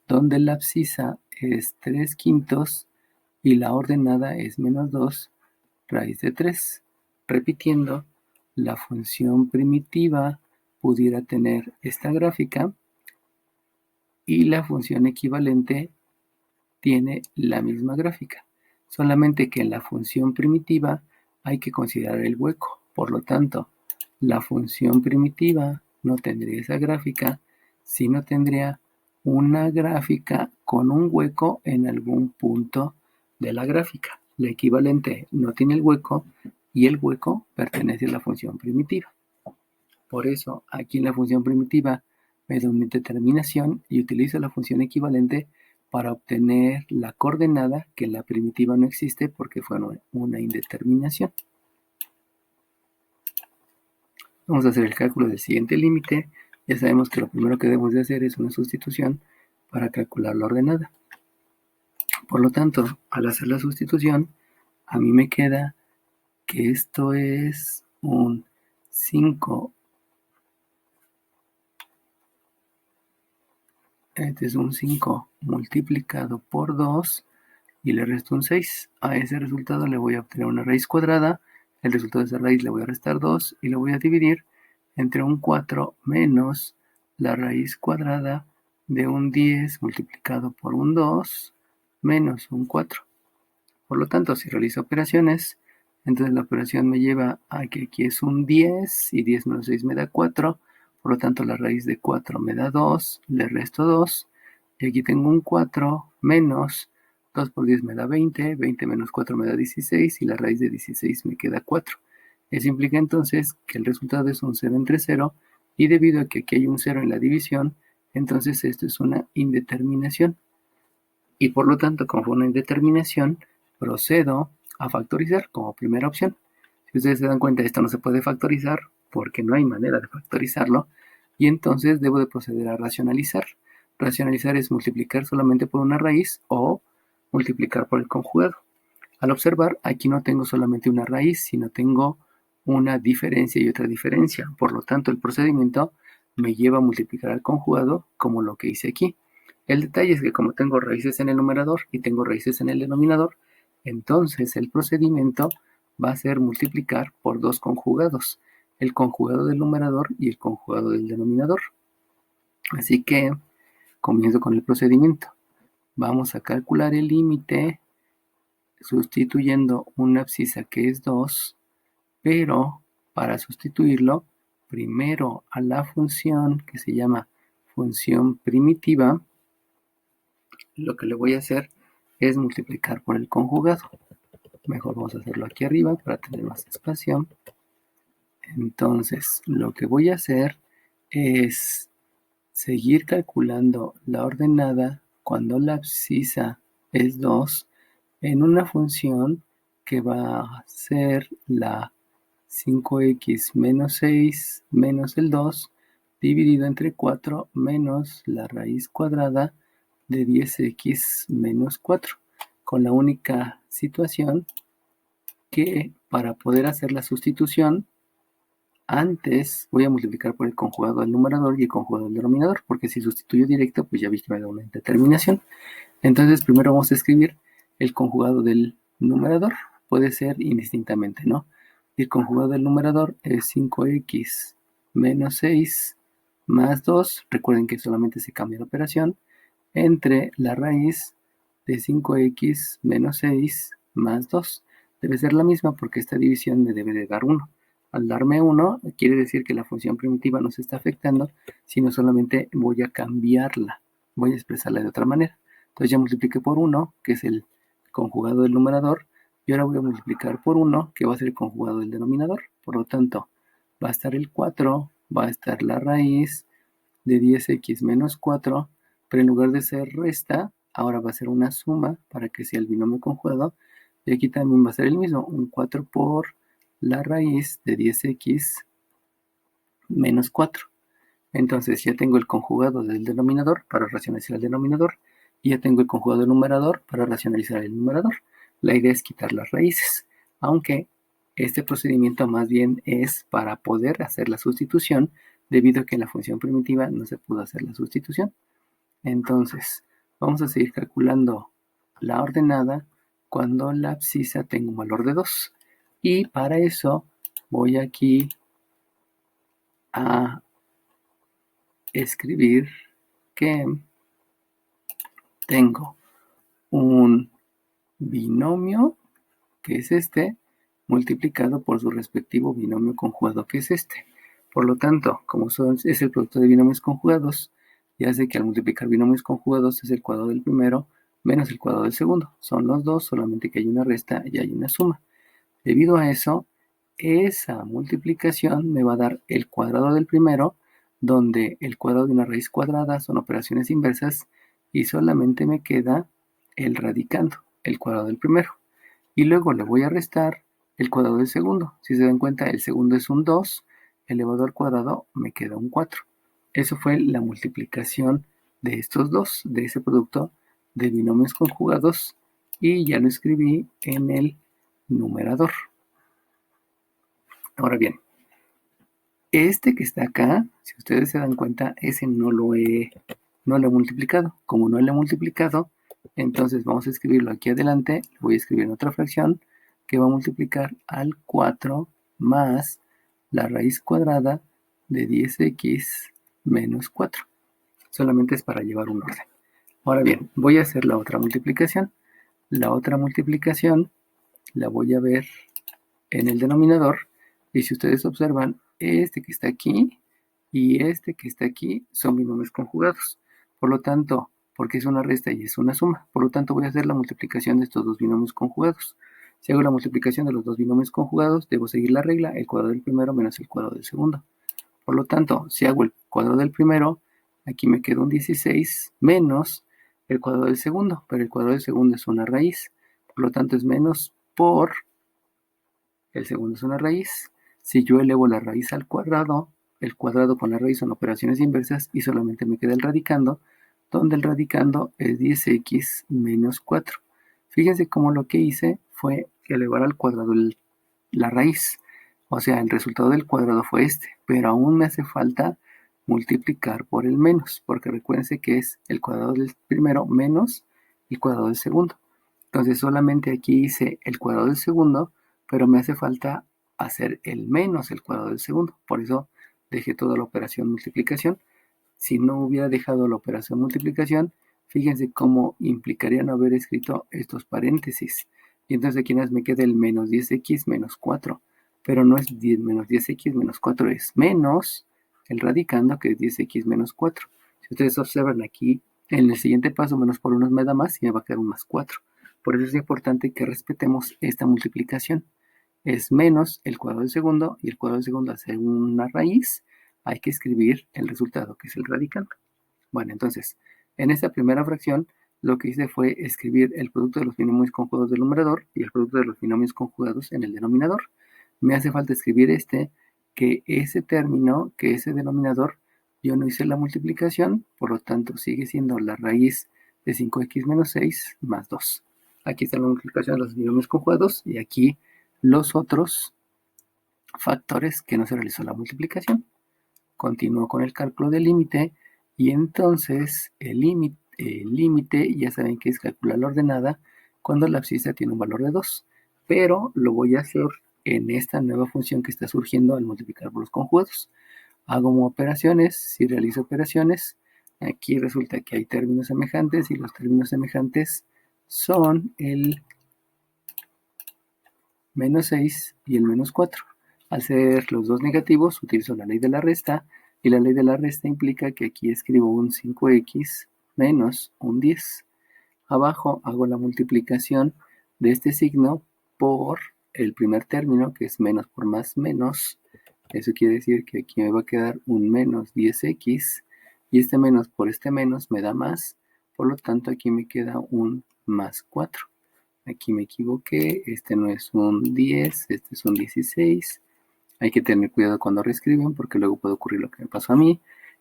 Speaker 1: donde la abscisa es 3/5 y la ordenada es -2 raíz de 3. Repitiendo, la función primitiva pudiera tener esta gráfica y la función equivalente tiene la misma gráfica, solamente que en la función primitiva hay que considerar el hueco. Por lo tanto, la función primitiva no tendría esa gráfica, sino tendría una gráfica con un hueco en algún punto de la gráfica. La equivalente no tiene el hueco y el hueco pertenece a la función primitiva. Por eso, aquí en la función primitiva me da una determinación y utilizo la función equivalente para obtener la coordenada, que en la primitiva no existe porque fue una indeterminación. Vamos a hacer el cálculo del siguiente límite. Ya sabemos que lo primero que debemos de hacer es una sustitución para calcular la ordenada. Por lo tanto, al hacer la sustitución, a mí me queda que esto es un 5. Este es un 5 multiplicado por 2 y le resto un 6. A ese resultado le voy a obtener una raíz cuadrada. El resultado de esa raíz le voy a restar 2 y lo voy a dividir entre un 4 menos la raíz cuadrada de un 10 multiplicado por un 2 menos un 4. Por lo tanto, si realizo operaciones, entonces la operación me lleva a que aquí es un 10 y 10 menos 6 me da 4. Por lo tanto, la raíz de 4 me da 2, le resto 2 Y aquí tengo un 4 menos 2 por 10 me da 20, 20 menos 4 me da 16 y la raíz de 16 me queda 4. Eso implica entonces que el resultado es un 0 entre 0 y debido a que aquí hay un 0 en la división, entonces esto es una indeterminación. Y por lo tanto, como fue una indeterminación, procedo a factorizar como primera opción. Si ustedes se dan cuenta, esto no se puede factorizar porque no hay manera de factorizarlo y entonces debo de proceder a racionalizar. Racionalizar es multiplicar solamente por una raíz o multiplicar por el conjugado. Al observar, aquí no tengo solamente una raíz, sino tengo una diferencia y otra diferencia. Por lo tanto, el procedimiento me lleva a multiplicar al conjugado como lo que hice aquí. El detalle es que como tengo raíces en el numerador y tengo raíces en el denominador, entonces el procedimiento va a ser multiplicar por dos conjugados, el conjugado del numerador y el conjugado del denominador. Así que comienzo con el procedimiento. Vamos a calcular el límite sustituyendo una abscisa que es 2, pero para sustituirlo, primero a la función que se llama función primitiva, lo que le voy a hacer es multiplicar por el conjugado. Mejor vamos a hacerlo aquí arriba para tener más espacio. Entonces, lo que voy a hacer es seguir calculando la ordenada cuando la abscisa es 2 en una función que va a ser la 5x menos 6 menos el 2 dividido entre 4 menos la raíz cuadrada de 10x menos 4, con la única situación que para poder hacer la sustitución, antes voy a multiplicar por el conjugado del numerador y el conjugado del denominador, porque si sustituyo directo, pues ya vi que me da una indeterminación. Entonces, primero vamos a escribir el conjugado del numerador. Puede ser indistintamente, ¿no? Y el conjugado del numerador es 5x menos 6 más 2. Recuerden que solamente se cambia la operación entre la raíz de 5x menos 6 más 2. Debe ser la misma porque esta división me debe de dar 1. Al darme 1, quiere decir que la función primitiva no se está afectando, sino solamente voy a cambiarla, voy a expresarla de otra manera. Entonces ya multipliqué por 1, que es el conjugado del numerador, y ahora voy a multiplicar por 1, que va a ser el conjugado del denominador. Por lo tanto, va a estar el 4, va a estar la raíz de 10x menos 4, pero en lugar de ser resta, ahora va a ser una suma para que sea el binomio conjugado. Y aquí también va a ser el mismo, un 4 por la raíz de 10x menos 4. Entonces ya tengo el conjugado del denominador para racionalizar el denominador y ya tengo el conjugado del numerador para racionalizar el numerador. La idea es quitar las raíces, aunque este procedimiento más bien es para poder hacer la sustitución debido a que en la función primitiva no se pudo hacer la sustitución. Entonces, vamos a seguir calculando la ordenada cuando la abscisa tenga un valor de 2. Y para eso voy aquí a escribir que tengo un binomio, que es este, multiplicado por su respectivo binomio conjugado, que es este. Por lo tanto, como es el producto de binomios conjugados, ya sé que al multiplicar binomios conjugados es el cuadrado del primero menos el cuadrado del segundo. Son los dos, solamente que hay una resta y hay una suma. Debido a eso, esa multiplicación me va a dar el cuadrado del primero, donde el cuadrado de una raíz cuadrada son operaciones inversas y solamente me queda el radicando, el cuadrado del primero. Y luego le voy a restar el cuadrado del segundo. Si se dan cuenta, el segundo es un 2, elevado al cuadrado me queda un 4. Eso fue la multiplicación de estos dos, de ese producto de binomios conjugados, y ya lo escribí en el numerador. Ahora bien, este que está acá, si ustedes se dan cuenta, ese no lo he multiplicado. Como no lo he multiplicado, entonces vamos a escribirlo aquí adelante. Lo voy a escribir en otra fracción que va a multiplicar al 4 más la raíz cuadrada de 10x menos 4. Solamente es para llevar un orden. Ahora bien, voy a hacer la otra multiplicación. La otra multiplicación la voy a ver en el denominador. Y si ustedes observan, este que está aquí y este que está aquí son binomios conjugados. Por lo tanto, porque es una resta y es una suma. Por lo tanto, voy a hacer la multiplicación de estos dos binomios conjugados. Si hago la multiplicación de los dos binomios conjugados, debo seguir la regla, el cuadrado del primero menos el cuadrado del segundo. Por lo tanto, si hago el cuadrado del primero, aquí me queda un 16 menos el cuadrado del segundo, pero el cuadrado del segundo es una raíz. Por lo tanto, es menos por el segundo es una raíz. Si yo elevo la raíz al cuadrado, el cuadrado con la raíz son operaciones inversas y solamente me queda el radicando, donde el radicando es 10x menos 4. Fíjense cómo lo que hice fue elevar al cuadrado la raíz. O sea, el resultado del cuadrado fue este, pero aún me hace falta multiplicar por el menos, porque recuérdense que es el cuadrado del primero menos el cuadrado del segundo. Entonces solamente aquí hice el cuadrado del segundo, pero me hace falta hacer el menos el cuadrado del segundo. Por eso dejé toda la operación multiplicación. Si no hubiera dejado la operación multiplicación, fíjense cómo implicaría no haber escrito estos paréntesis. Y entonces aquí me queda el menos 10x menos 4. Pero no es 10 menos 10x menos 4, es menos el radicando, que es 10x menos 4. Si ustedes observan aquí, en el siguiente paso, menos por 1 me da más y me va a quedar un más 4. Por eso es importante que respetemos esta multiplicación. Es menos el cuadrado del segundo, y el cuadrado del segundo hace una raíz. Hay que escribir el resultado, que es el radicando. Bueno, entonces, en esta primera fracción, lo que hice fue escribir el producto de los binomios conjugados del numerador y el producto de los binomios conjugados en el denominador. Me hace falta escribir que ese término, que ese denominador, yo no hice la multiplicación, por lo tanto sigue siendo la raíz de 5x menos 6 más 2. Aquí está la multiplicación de los binomios conjugados y aquí los otros factores que no se realizó la multiplicación. Continúo con el cálculo del límite y entonces el límite ya saben que es calcular la ordenada cuando la abscisa tiene un valor de 2, pero lo voy a hacer en esta nueva función que está surgiendo al multiplicar por los conjugados. Hago operaciones, si realizo operaciones, aquí resulta que hay términos semejantes y los términos semejantes son el menos 6 y el menos 4. Al ser los dos negativos, utilizo la ley de la resta, y la ley de la resta implica que aquí escribo un 5x menos un 10. Abajo hago la multiplicación de este signo por el primer término, que es menos por más menos. Eso quiere decir que aquí me va a quedar un menos 10x, y este menos por este menos me da más, por lo tanto aquí me queda un más 4. Aquí me equivoqué, este no es un 10, este es un 16. Hay que tener cuidado cuando reescriben porque luego puede ocurrir lo que me pasó a mí.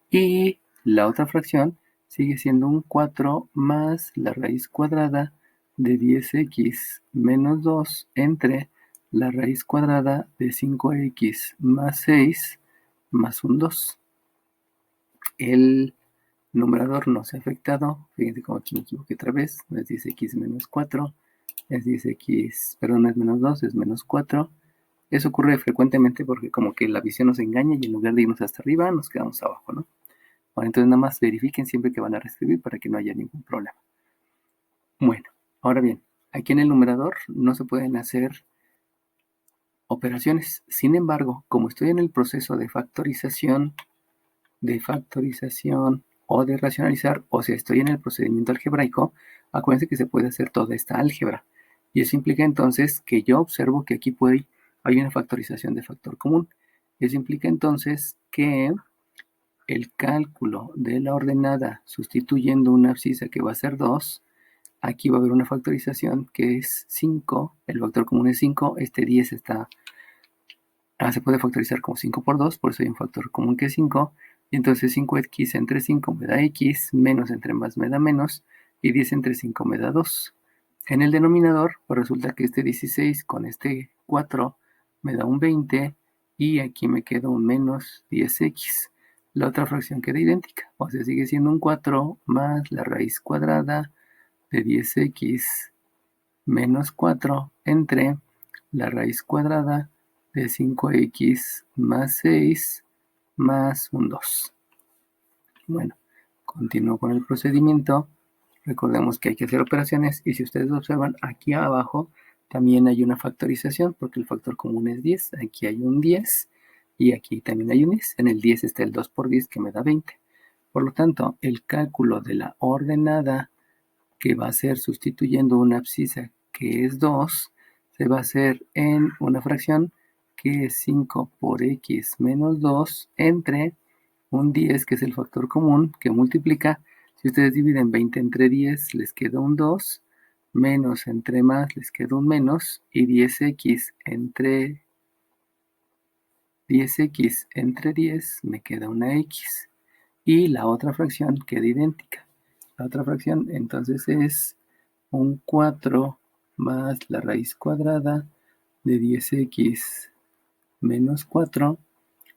Speaker 1: Y la otra fracción sigue siendo un 4 más la raíz cuadrada de 10x menos 2 entre la raíz cuadrada de 5x más 6 más un 2. El numerador no se ha afectado. Fíjense como aquí me equivoqué otra vez. No es 10x menos 4. Es 10x, perdón, es menos 2, es menos 4. Eso ocurre frecuentemente porque como que la visión nos engaña y en lugar de irnos hasta arriba, nos quedamos abajo, ¿no? Bueno, entonces nada más verifiquen siempre que van a reescribir para que no haya ningún problema. Bueno, ahora bien, aquí en el numerador no se pueden hacer operaciones. Sin embargo, como estoy en el proceso de factorización o de racionalizar, o sea, estoy en el procedimiento algebraico, acuérdense que se puede hacer toda esta álgebra. Y eso implica entonces que yo observo que aquí hay una factorización de factor común. Eso implica entonces que el cálculo de la ordenada sustituyendo una abscisa que va a ser 2, aquí va a haber una factorización que es 5, el factor común es 5, este 10 se puede factorizar como 5 por 2, por eso hay un factor común que es 5, y entonces 5x entre 5 me da x, menos entre más me da menos, y 10 entre 5 me da 2. En el denominador, pues resulta que este 16 con este 4 me da un 20, y aquí me queda un menos 10x. La otra fracción queda idéntica, o sea, sigue siendo un 4 más la raíz cuadrada de 10x menos 4 entre la raíz cuadrada de 5x más 6 más un 2. Bueno, continúo con el procedimiento. Recordemos que hay que hacer operaciones y si ustedes observan aquí abajo también hay una factorización porque el factor común es 10. Aquí hay un 10 y aquí también hay un 10. En el 10 está el 2 por 10 que me da 20. Por lo tanto, el cálculo de la ordenada que va a ser sustituyendo una abscisa que es 2, se va a hacer en una fracción que es 5 por x menos 2 entre un 10, que es el factor común, que multiplica. Si ustedes dividen 20 entre 10, les queda un 2, menos entre más les queda un menos, y 10x entre 10 me queda una x. Y la otra fracción queda idéntica. La otra fracción entonces es un 4 más la raíz cuadrada de 10x menos 4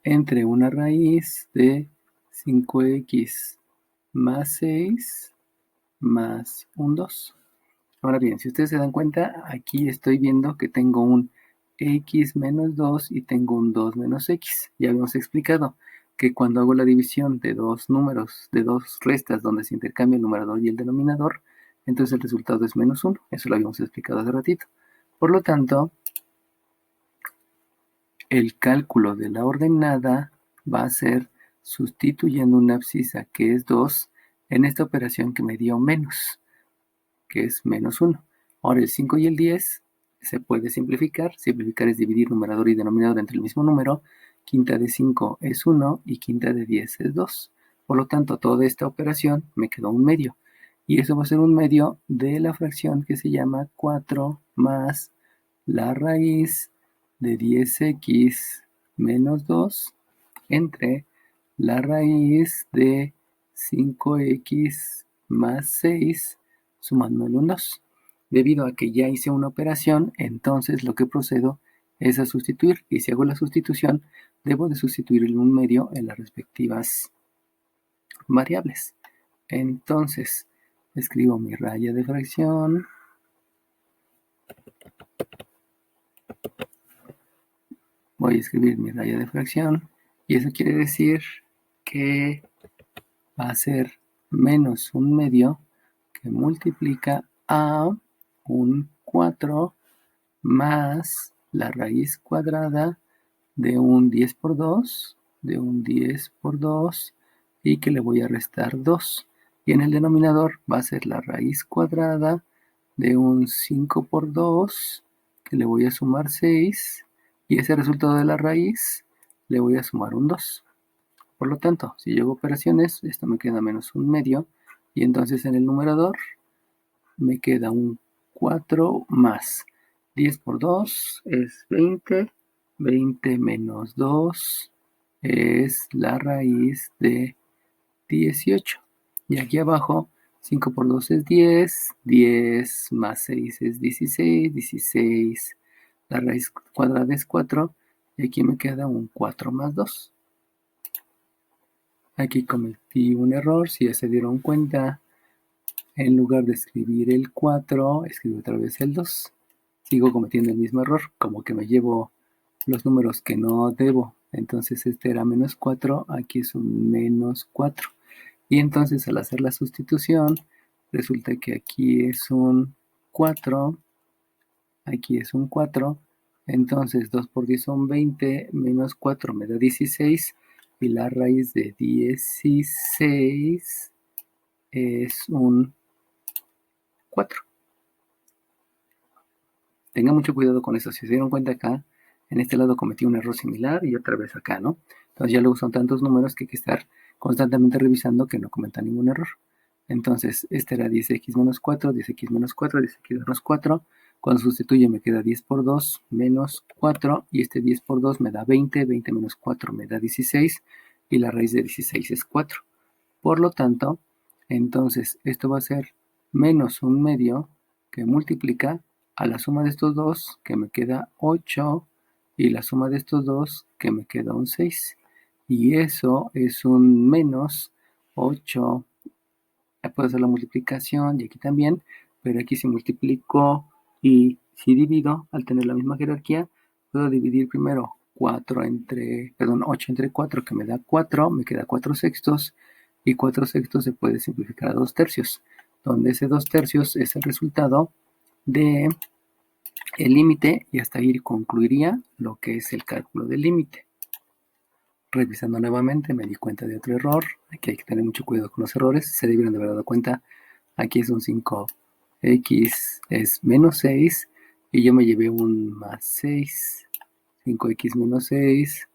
Speaker 1: entre una raíz de 5x más 6 más un 2. Ahora bien, si ustedes se dan cuenta, aquí estoy viendo que tengo un x menos 2 y tengo un 2 menos x. Ya habíamos explicado que cuando hago la división de dos números, de dos restas donde se intercambia el numerador y el denominador, entonces el resultado es menos 1. Eso lo habíamos explicado hace ratito. Por lo tanto, el cálculo de la ordenada va a ser sustituyendo una abscisa que es 2 en esta operación que me dio menos, que es menos 1. Ahora el 5 y el 10 se puede simplificar. Simplificar es dividir numerador y denominador entre el mismo número. Quinta de 5 es 1 y quinta de 10 es 2. Por lo tanto, toda esta operación me quedó un medio. Y eso va a ser un medio de la fracción que se llama 4 más la raíz de 10x menos 2 entre la raíz de 5x más 6 sumándole un 2. Debido a que ya hice una operación, entonces lo que procedo es a sustituir. Y si hago la sustitución, debo de sustituir un medio en las respectivas variables. Entonces, escribo mi raya de fracción. Voy a escribir mi raya de fracción. Y eso quiere decir que va a ser menos un medio que multiplica a un 4 más la raíz cuadrada de un 10 por 2, de un 10 por 2, y que le voy a restar 2. Y en el denominador va a ser la raíz cuadrada de un 5 por 2, que le voy a sumar 6, y ese resultado de la raíz le voy a sumar un 2. Por lo tanto, si yo hago operaciones, esto me queda menos un medio, y entonces en el numerador me queda un 4 más 10 por 2 es 20, 20 menos 2 es la raíz de 18. Y aquí abajo, 5 por 2 es 10, 10 más 6 es 16, 16, la raíz cuadrada es 4, y aquí me queda un 4 más 2. Aquí cometí un error, si ya se dieron cuenta. En lugar de escribir el 4, escribo otra vez el 2. Sigo cometiendo el mismo error, como que me llevo los números que no debo. Entonces este era menos 4, aquí es un menos 4. Y entonces al hacer la sustitución, resulta que aquí es un 4, aquí es un 4. Entonces 2 por 10 son 20, menos 4 me da 16. Y la raíz de 16 es un 4. Tengan mucho cuidado con eso. Si se dieron cuenta acá, en este lado cometí un error similar y otra vez acá, ¿no? Entonces ya luego son tantos números que hay que estar constantemente revisando que no cometa ningún error. Entonces, este era 10x menos 4, 10x menos 4, 10x menos 4. Cuando sustituye me queda 10 por 2 menos 4, y este 10 por 2 me da 20, 20 menos 4 me da 16, y la raíz de 16 es 4. Por lo tanto, entonces esto va a ser menos un medio que multiplica a la suma de estos dos, que me queda 8, y la suma de estos dos, que me queda un 6. Y eso es un menos 8. Puedo hacer la multiplicación, y aquí también, pero aquí si multiplico y si divido, al tener la misma jerarquía, puedo dividir primero 8 entre 4, que me da 4, me queda 4 sextos, y 4 sextos se puede simplificar a 2 tercios, donde ese 2 tercios es el resultado de el límite, y hasta ahí concluiría lo que es el cálculo del límite. revisando nuevamente me di cuenta de otro error. Aquí hay que tener mucho cuidado con los errores. Se debieron de haber dado cuenta. Aquí es un 5x es menos 6 y yo me llevé un más 6. 5x menos 6.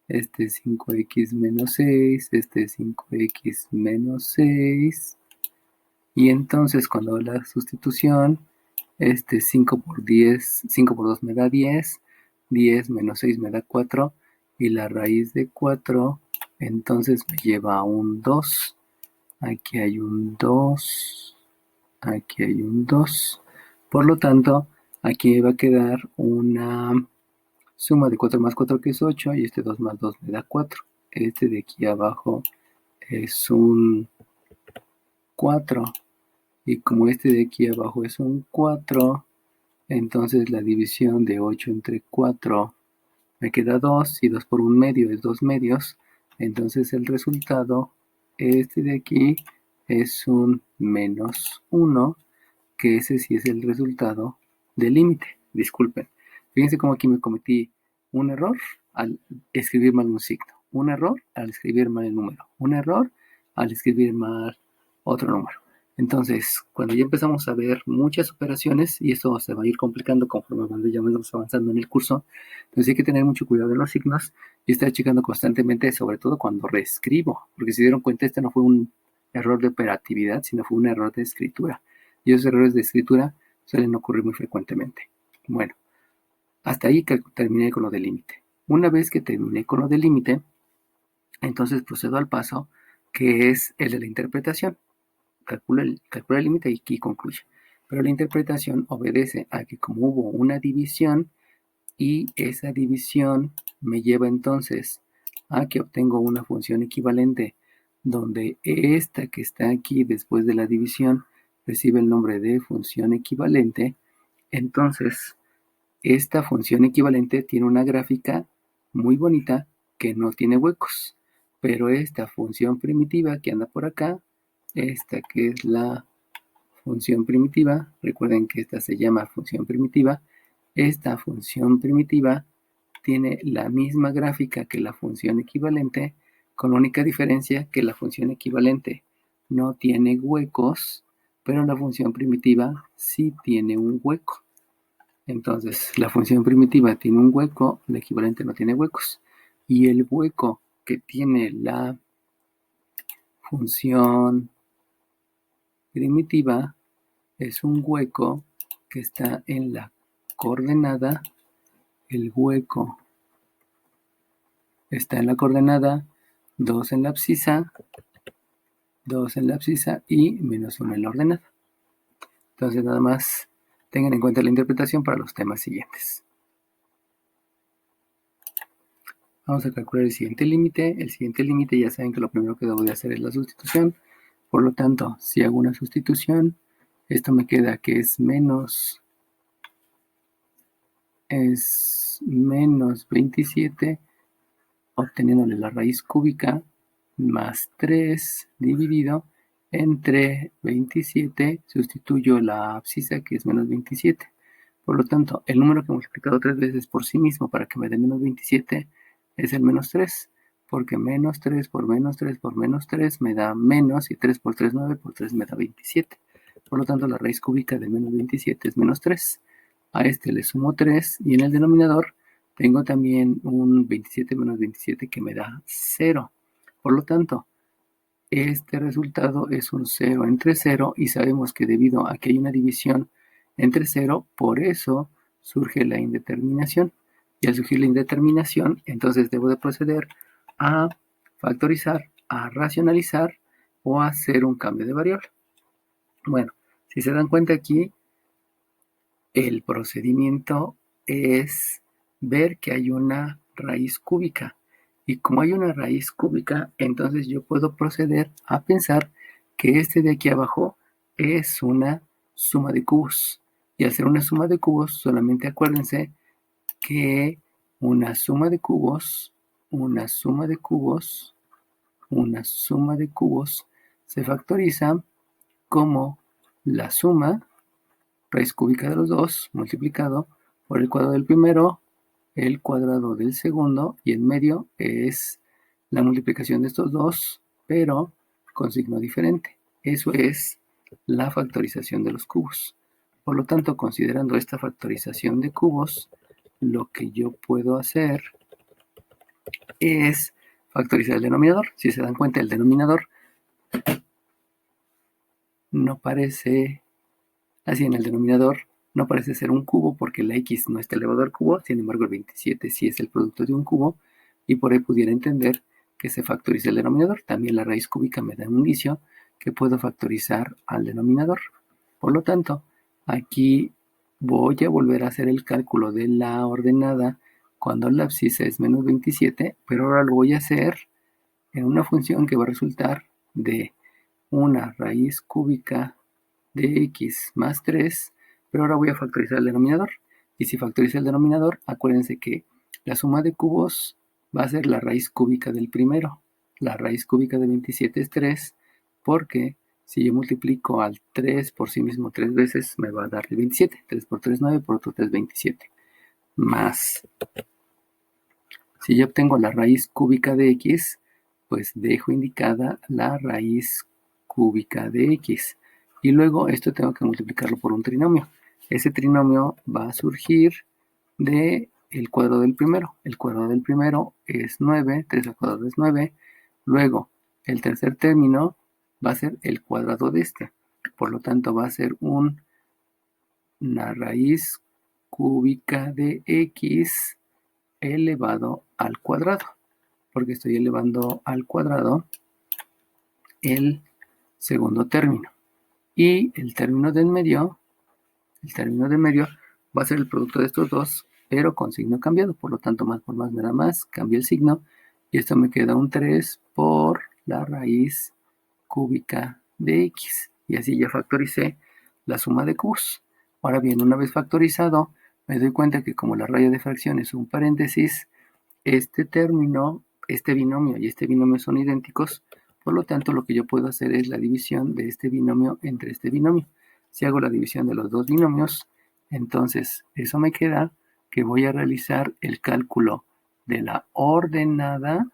Speaker 1: Este es 5x menos 6. Este es 5x menos 6. Y entonces cuando hago la sustitución, 5 por 10, 5 por 2 me da 10, 10 menos 6 me da 4, y la raíz de 4, entonces me lleva a un 2. Aquí hay un 2, aquí hay un 2. Por lo tanto, aquí me va a quedar una suma de 4 más 4 que es 8, y 2 más 2 me da 4. Este de aquí abajo es un 4. Y como este de aquí abajo es un 4, entonces la división de 8 entre 4 me queda 2, y 2 por un medio es 2 medios. Entonces el resultado, este de aquí, es un menos 1, que ese sí es el resultado del límite. Disculpen. Fíjense cómo aquí me cometí un error al escribir mal un signo, un error al escribir mal el número, un error al escribir mal otro número. Entonces, cuando ya empezamos a ver muchas operaciones, y esto se va a ir complicando conforme vayamos avanzando en el curso, entonces hay que tener mucho cuidado en los signos y estar checando constantemente, sobre todo cuando reescribo, porque si dieron cuenta, este no fue un error de operatividad, sino fue un error de escritura. Y esos errores de escritura suelen ocurrir muy frecuentemente. Bueno, hasta ahí terminé con lo del límite. Una vez que terminé con lo del límite, entonces procedo al paso que es el de la interpretación. Calcula el límite y aquí concluye. Pero la interpretación obedece a que como hubo una división y esa división me lleva entonces a que obtengo una función equivalente donde esta que está aquí después de la división recibe el nombre de función equivalente, entonces esta función equivalente tiene una gráfica muy bonita que no tiene huecos, pero esta función primitiva que anda por acá, esta que es la función primitiva, recuerden que esta se llama función primitiva, esta función primitiva tiene la misma gráfica que la función equivalente, con la única diferencia que la función equivalente no tiene huecos, pero la función primitiva sí tiene un hueco. Entonces, la función primitiva tiene un hueco, la equivalente no tiene huecos. Y el hueco que tiene la función primitiva es un hueco que está en la coordenada, el hueco está en la coordenada 2 en la abscisa, 2 en la abscisa y menos 1 en la ordenada. Entonces nada más tengan en cuenta la interpretación para los temas siguientes. Vamos a calcular el siguiente límite. El siguiente límite ya saben que lo primero que debo de hacer es la sustitución. Por lo tanto, si hago una sustitución, esto me queda que es menos 27, obteniéndole la raíz cúbica, más 3 dividido entre 27, sustituyo la abscisa que es menos 27. Por lo tanto, el número que he multiplicado 3 veces por sí mismo para que me dé menos 27 es el menos 3, porque menos 3 por menos 3 por menos 3 me da menos, y 3 por 3, 9 por 3 me da 27. Por lo tanto, la raíz cúbica de menos 27 es menos 3. A este le sumo 3 y en el denominador tengo también un 27 menos 27 que me da 0. Por lo tanto, este resultado es un 0 entre 0 y sabemos que debido a que hay una división entre 0, por eso surge la indeterminación. Y al surgir la indeterminación, entonces debo de proceder a factorizar, a racionalizar o a hacer un cambio de variable. Bueno, si se dan cuenta aquí, el procedimiento es ver que hay una raíz cúbica. Y como hay una raíz cúbica, entonces yo puedo proceder a pensar que este de aquí abajo es una suma de cubos. Y al ser una suma de cubos, solamente acuérdense que una suma de cubos, una suma de cubos, una suma de cubos se factoriza como la suma raíz cúbica de los dos multiplicado por el cuadrado del primero, el cuadrado del segundo, y en medio es la multiplicación de estos dos, pero con signo diferente. Eso es la factorización de los cubos. Por lo tanto, considerando esta factorización de cubos, lo que yo puedo hacer es factorizar el denominador. Si se dan cuenta, el denominador no parece, así en el denominador no parece ser un cubo porque la x no está elevado al cubo, sin embargo el 27 sí es el producto de un cubo, y por ahí pudiera entender que se factoriza el denominador. También la raíz cúbica me da un indicio que puedo factorizar al denominador. Por lo tanto, aquí voy a volver a hacer el cálculo de la ordenada cuando la abscisa es menos 27, pero ahora lo voy a hacer en una función que va a resultar de una raíz cúbica de x más 3, pero ahora voy a factorizar el denominador. Y si factorizo el denominador, acuérdense que la suma de cubos va a ser la raíz cúbica del primero. La raíz cúbica de 27 es 3, porque si yo multiplico al 3 por sí mismo 3 veces, me va a dar el 27. 3 por 3, 9, por otro 3, 27. Más, si yo obtengo la raíz cúbica de x, pues dejo indicada la raíz cúbica de x. Y luego esto tengo que multiplicarlo por un trinomio. Ese trinomio va a surgir de el cuadrado del primero. El cuadrado del primero es 9, 3 al cuadrado es 9. Luego, el tercer término va a ser el cuadrado de este. Por lo tanto, va a ser una raíz cúbica de x elevado al cuadrado, porque estoy elevando al cuadrado el segundo término. Y el término del medio va a ser el producto de estos dos, pero con signo cambiado. Por lo tanto, más por más me da más, cambio el signo, y esto me queda un 3 por la raíz cúbica de x. Y así ya factoricé la suma de cubos. Ahora bien, una vez factorizado, me doy cuenta que como la raya de fracción es un paréntesis, este término, este binomio y este binomio son idénticos. Por lo tanto, lo que yo puedo hacer es la división de este binomio entre este binomio. Si hago la división de los dos binomios, entonces eso me queda que voy a realizar el cálculo de la ordenada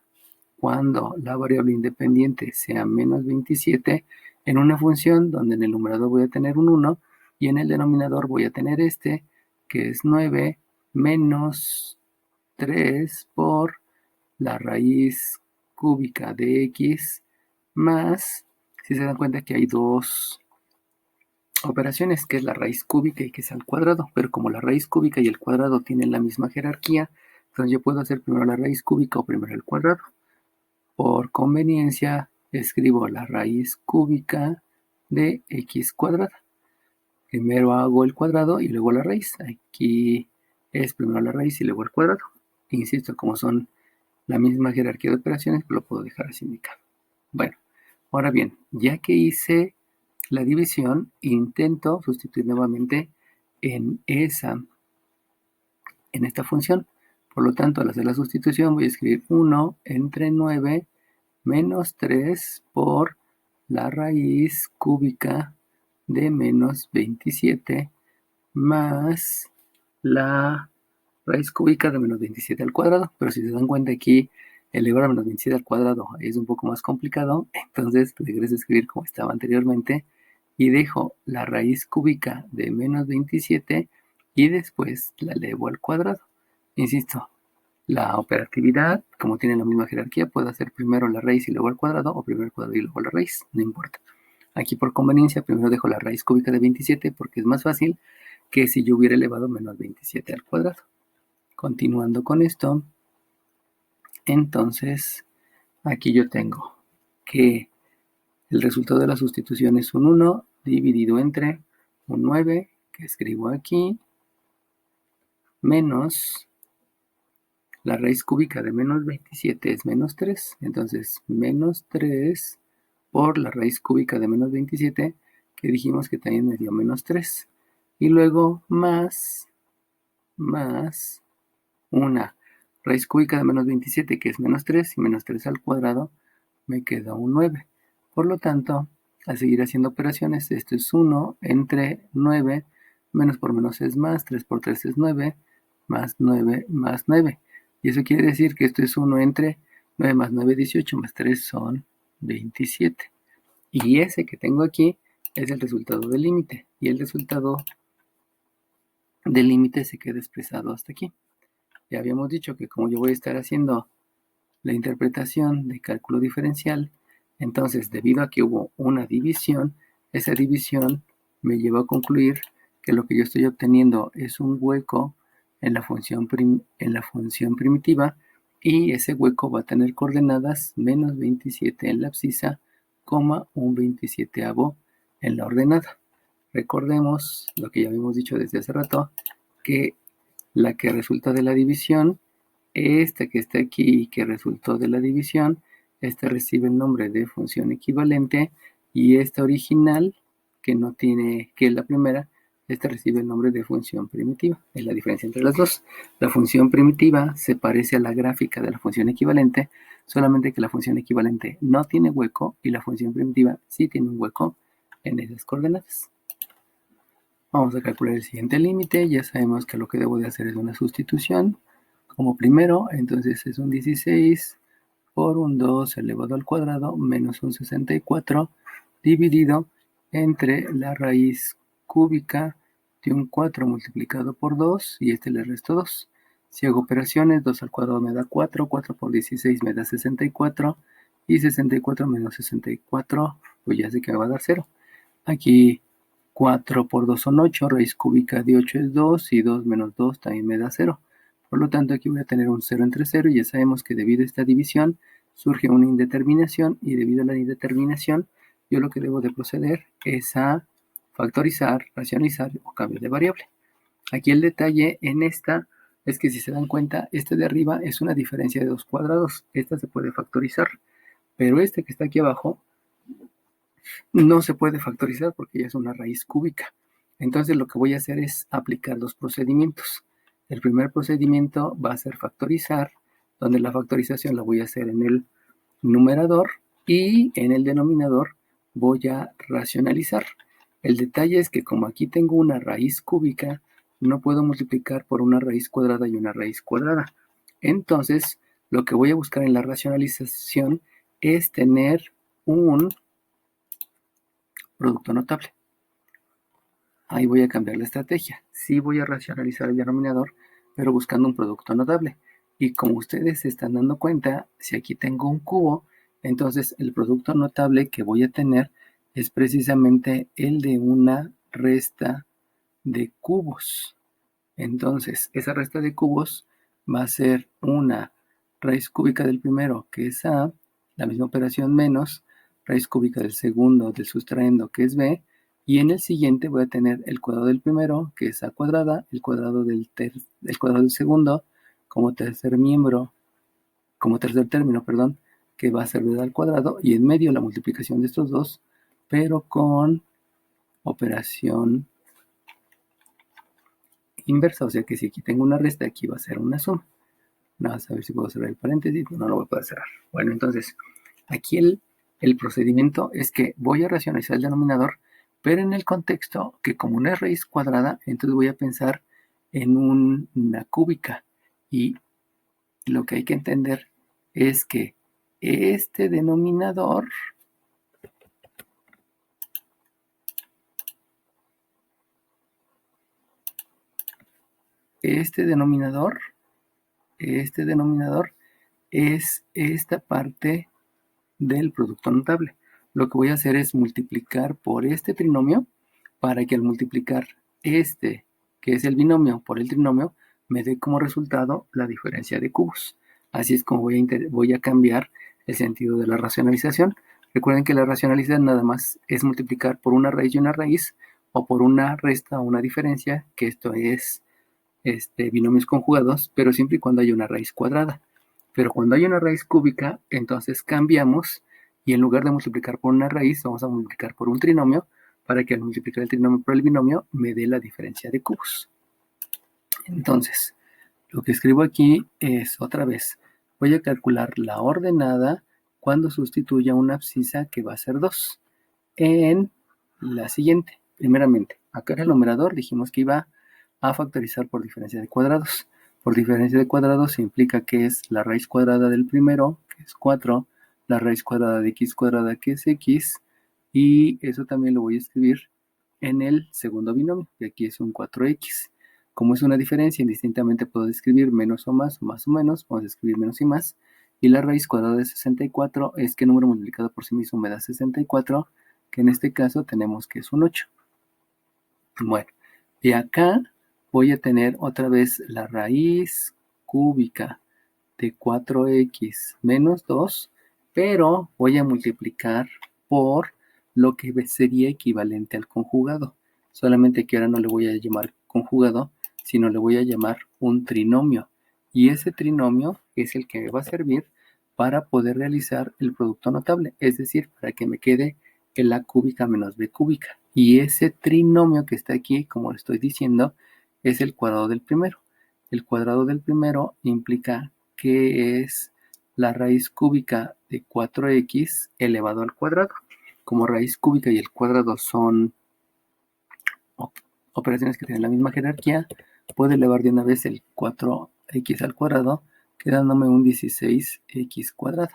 Speaker 1: cuando la variable independiente sea menos 27 en una función donde en el numerador voy a tener un 1 y en el denominador voy a tener este, que es 9 menos 3 por la raíz cúbica de x más, si se dan cuenta que hay dos operaciones, que es la raíz cúbica y que es al cuadrado, pero como la raíz cúbica y el cuadrado tienen la misma jerarquía, entonces yo puedo hacer primero la raíz cúbica o primero el cuadrado. Por conveniencia, escribo la raíz cúbica de x cuadrada. Primero hago el cuadrado y luego la raíz. Aquí es primero la raíz y luego el cuadrado. Insisto, como son la misma jerarquía de operaciones, lo puedo dejar así indicado. Bueno, ahora bien, ya que hice la división, intento sustituir nuevamente en esta función. Por lo tanto, al hacer la sustitución voy a escribir 1 entre 9 menos 3 por la raíz cúbica de menos 27 más la raíz cúbica de menos 27 al cuadrado. Pero si se dan cuenta aquí, elevar a menos 27 al cuadrado es un poco más complicado. Entonces regreso a escribir como estaba anteriormente y dejo la raíz cúbica de menos 27 y después la elevo al cuadrado. Insisto, la operatividad, como tiene la misma jerarquía, puedo hacer primero la raíz y luego el cuadrado, o primero el cuadrado y luego la raíz, no importa. Aquí por conveniencia, primero dejo la raíz cúbica de 27 porque es más fácil que si yo hubiera elevado menos 27 al cuadrado. Continuando con esto, entonces aquí yo tengo que el resultado de la sustitución es un 1 dividido entre un 9, que escribo aquí, menos la raíz cúbica de menos 27 es menos 3, entonces menos 3 por la raíz cúbica de menos 27, que dijimos que también me dio menos 3. Y luego más una raíz cúbica de menos 27, que es menos 3, y menos 3 al cuadrado, me queda un 9. Por lo tanto, al seguir haciendo operaciones, esto es 1 entre 9, menos por menos es más, 3 por 3 es 9, más 9 más 9. Y eso quiere decir que esto es 1 entre 9 más 9, 18, más 3 son 27. Y ese que tengo aquí es el resultado del límite. Y el resultado del límite se queda expresado hasta aquí. Ya habíamos dicho que como yo voy a estar haciendo la interpretación de cálculo diferencial, entonces debido a que hubo una división, esa división me lleva a concluir que lo que yo estoy obteniendo es un hueco en la función primitiva, y ese hueco va a tener coordenadas menos 27 en la abscisa, un 27avo en la ordenada. Recordemos lo que ya habíamos dicho desde hace rato, que la que resulta de la división, esta que está aquí y que resultó de la división, esta recibe el nombre de función equivalente, y esta original, que no tiene, que es la primera, esta recibe el nombre de función primitiva. Es la diferencia entre las dos. La función primitiva se parece a la gráfica de la función equivalente, solamente que la función equivalente no tiene hueco y la función primitiva sí tiene un hueco en esas coordenadas. Vamos a calcular el siguiente límite. Ya sabemos que lo que debo de hacer es una sustitución como primero, entonces es un 16 por un 2 elevado al cuadrado menos un 64 dividido entre la raíz cúbica de un 4 multiplicado por 2, y este le resto 2. Si hago operaciones, 2 al cuadrado me da 4, 4 por 16 me da 64, y 64 menos 64, pues ya sé que me va a dar 0. Aquí 4 por 2 son 8, raíz cúbica de 8 es 2, y 2 menos 2 también me da 0. Por lo tanto, aquí voy a tener un 0 entre 0, y ya sabemos que debido a esta división surge una indeterminación, y debido a la indeterminación, yo lo que debo de proceder es a factorizar, racionalizar o cambiar de variable. Aquí el detalle en esta es que, si se dan cuenta, este de arriba es una diferencia de 2 cuadrados. Esta se puede factorizar, pero este que está aquí abajo no se puede factorizar porque ya es una raíz cúbica. Entonces lo que voy a hacer es aplicar dos procedimientos. El primer procedimiento va a ser factorizar, donde la factorización la voy a hacer en el numerador, y en el denominador voy a racionalizar. El detalle es que como aquí tengo una raíz cúbica, no puedo multiplicar por una raíz cuadrada y una raíz cuadrada. Entonces, lo que voy a buscar en la racionalización es tener un producto notable. Ahí voy a cambiar la estrategia. Sí voy a racionalizar el denominador, pero buscando un producto notable. Y como ustedes se están dando cuenta, si aquí tengo un cubo, entonces el producto notable que voy a tener es precisamente el de una resta de cubos. Entonces, esa resta de cubos va a ser una raíz cúbica del primero, que es A, la misma operación menos raíz cúbica del segundo, del sustraendo, que es B, y en el siguiente voy a tener el cuadrado del primero, que es A cuadrada, el cuadrado del segundo, como tercer término, perdón, que va a ser B al cuadrado, y en medio la multiplicación de estos dos, pero con operación inversa, o sea que si aquí tengo una resta, aquí va a ser una suma. Vamos a ver si puedo cerrar el paréntesis. No lo voy a poder cerrar. Bueno, entonces, aquí el procedimiento es que voy a racionalizar el denominador, pero en el contexto que, como una es raíz cuadrada, entonces voy a pensar en una cúbica. Y lo que hay que entender es que este denominador es esta parte del producto notable. Lo que voy a hacer es multiplicar por este trinomio, para que al multiplicar este, que es el binomio, por el trinomio, me dé como resultado la diferencia de cubos. Así es como voy a cambiar el sentido de la racionalización. Recuerden que la racionalización nada más es multiplicar por una raíz y una raíz, o por una resta o una diferencia, que esto es binomios conjugados, pero siempre y cuando haya una raíz cuadrada. Pero cuando hay una raíz cúbica, entonces cambiamos, y en lugar de multiplicar por una raíz, vamos a multiplicar por un trinomio, para que al multiplicar el trinomio por el binomio me dé la diferencia de cubos. Entonces, lo que escribo aquí es, otra vez, voy a calcular la ordenada cuando sustituya una abscisa, que va a ser 2, en la siguiente. Primeramente, acá en el numerador dijimos que iba a factorizar por diferencia de cuadrados. Por diferencia de cuadrados se implica que es la raíz cuadrada del primero, que es 4, la raíz cuadrada de x cuadrada, que es x, y eso también lo voy a escribir en el segundo binomio, que aquí es un 4x. Como es una diferencia, indistintamente puedo escribir menos o más o menos, vamos a escribir menos y más, y la raíz cuadrada de 64 es que número multiplicado por sí mismo me da 64, que en este caso tenemos que es un 8. Bueno, y acá voy a tener otra vez la raíz cúbica de 4x menos 2, pero voy a multiplicar por lo que sería equivalente al conjugado. Solamente que ahora no le voy a llamar conjugado, sino le voy a llamar un trinomio. Y ese trinomio es el que me va a servir para poder realizar el producto notable, es decir, para que me quede el a cúbica menos b cúbica. Y ese trinomio que está aquí, como le estoy diciendo, es el cuadrado del primero. El cuadrado del primero implica que es la raíz cúbica de 4x elevado al cuadrado. Como raíz cúbica y el cuadrado son operaciones que tienen la misma jerarquía, puedo elevar de una vez el 4x al cuadrado, quedándome un 16x cuadrado.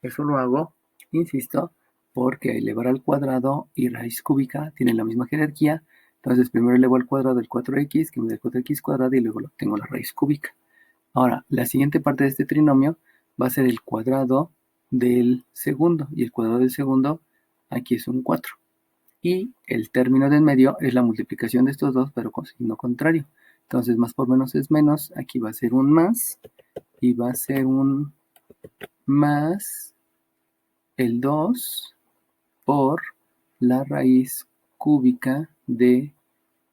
Speaker 1: Eso lo hago, insisto, porque elevar al cuadrado y raíz cúbica tienen la misma jerarquía. Entonces primero elevo al cuadrado el 4x, que me da 4x cuadrado, y luego tengo la raíz cúbica. Ahora, la siguiente parte de este trinomio va a ser el cuadrado del segundo, y el cuadrado del segundo aquí es un 4. Y el término del medio es la multiplicación de estos dos, pero con signo contrario. Entonces, más por menos es menos, aquí va a ser un más, y va a ser un más el 2 por la raíz cúbica de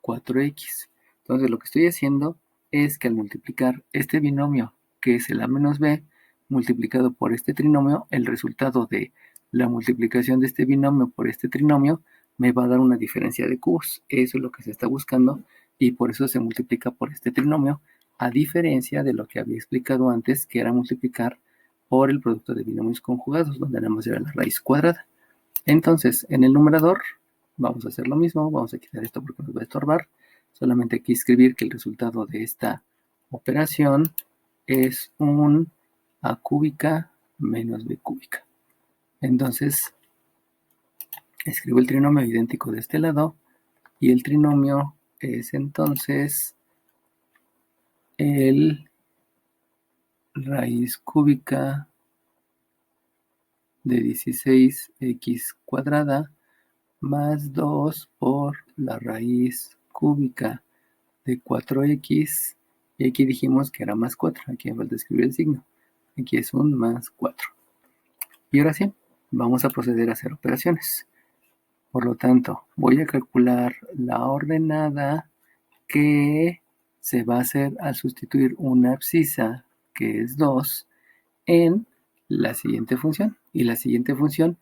Speaker 1: 4x. Entonces, lo que estoy haciendo es que al multiplicar este binomio, que es el a menos b, multiplicado por este trinomio, el resultado de la multiplicación de este binomio por este trinomio me va a dar una diferencia de cubos. Eso es lo que se está buscando y por eso se multiplica por este trinomio, a diferencia de lo que había explicado antes, que era multiplicar por el producto de binomios conjugados, donde nada más era la raíz cuadrada. Entonces, en el numerador vamos a hacer lo mismo, vamos a quitar esto porque nos va a estorbar. Solamente hay que escribir que el resultado de esta operación es un a cúbica menos b cúbica. Entonces, escribo el trinomio idéntico de este lado y el trinomio es entonces el raíz cúbica de 16x cuadrada más 2 por la raíz cúbica de 4x, y aquí dijimos que era más 4, aquí me falta escribir el signo, aquí es un más 4. Y ahora sí, vamos a proceder a hacer operaciones. Por lo tanto, voy a calcular la ordenada que se va a hacer al sustituir una abscisa, que es 2, en la siguiente función. Y la siguiente función,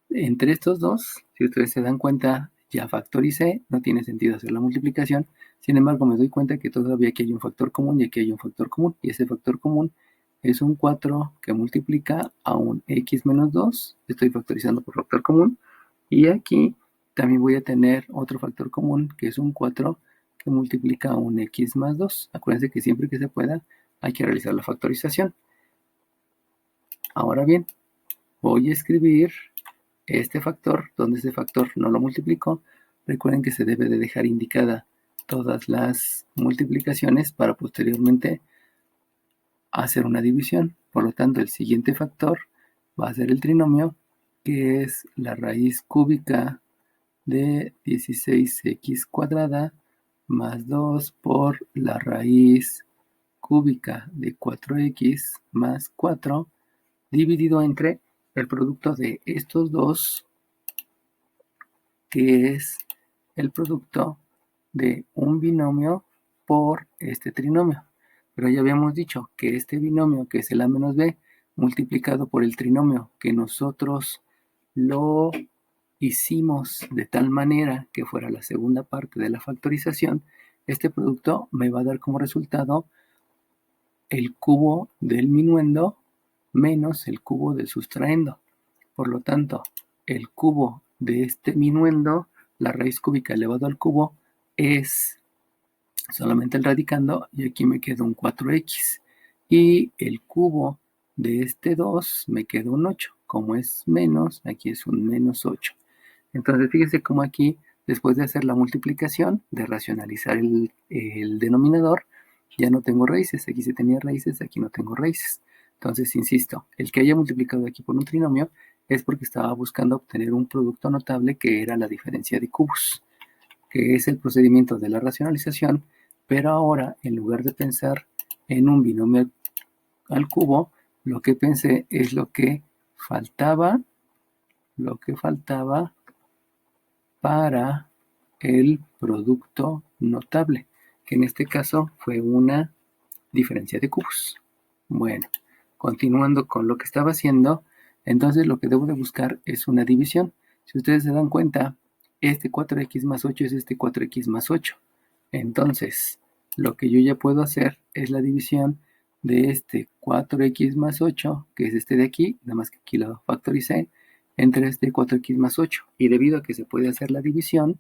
Speaker 1: entre estos dos, si ustedes se dan cuenta, ya factoricé, no tiene sentido hacer la multiplicación. Sin embargo, me doy cuenta que todavía aquí hay un factor común y aquí hay un factor común. Y ese factor común es un 4 que multiplica a un x menos 2. Estoy factorizando por factor común. Y aquí también voy a tener otro factor común, que es un 4 que multiplica a un x más 2. Acuérdense que siempre que se pueda hay que realizar la factorización. Ahora bien, voy a escribir este factor, donde ese factor no lo multiplico. Recuerden que se debe de dejar indicada todas las multiplicaciones para posteriormente hacer una división. Por lo tanto, el siguiente factor va a ser el trinomio, que es la raíz cúbica de 16x cuadrada más 2 por la raíz cúbica de 4x más 4 dividido entre el producto de estos dos, que es el producto de un binomio por este trinomio. Pero ya habíamos dicho que este binomio, que es el a menos b, multiplicado por el trinomio, que nosotros lo hicimos de tal manera que fuera la segunda parte de la factorización, este producto me va a dar como resultado el cubo del minuendo menos el cubo del sustraendo. Por lo tanto, el cubo de este minuendo, la raíz cúbica elevado al cubo, es solamente el radicando, y aquí me queda un 4x. Y el cubo de este 2 me queda un 8. Como es menos, aquí es un menos 8. Entonces, fíjese cómo aquí, después de hacer la multiplicación, de racionalizar el denominador, ya no tengo raíces. Aquí sí tenía raíces, aquí no tengo raíces. Entonces, insisto, el que haya multiplicado aquí por un trinomio es porque estaba buscando obtener un producto notable que era la diferencia de cubos, que es el procedimiento de la racionalización, pero ahora, en lugar de pensar en un binomio al cubo, lo que pensé es lo que faltaba para el producto notable, que en este caso fue una diferencia de cubos. Bueno, continuando con lo que estaba haciendo, entonces lo que debo de buscar es una división. Si ustedes se dan cuenta, este 4x más 8 es este 4x más 8. Entonces, lo que yo ya puedo hacer es la división de este 4x más 8, que es este de aquí, nada más que aquí lo factoricé, entre este 4x más 8. Y debido a que se puede hacer la división,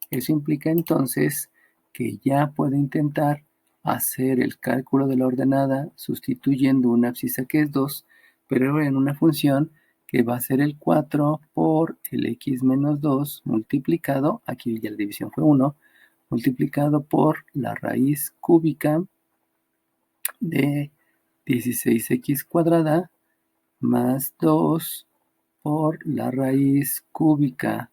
Speaker 1: eso implica entonces que ya puedo intentar hacer el cálculo de la ordenada sustituyendo una abscisa que es 2, pero en una función que va a ser el 4 por el x menos 2 multiplicado, aquí ya la división fue 1, multiplicado por la raíz cúbica de 16x cuadrada más 2 por la raíz cúbica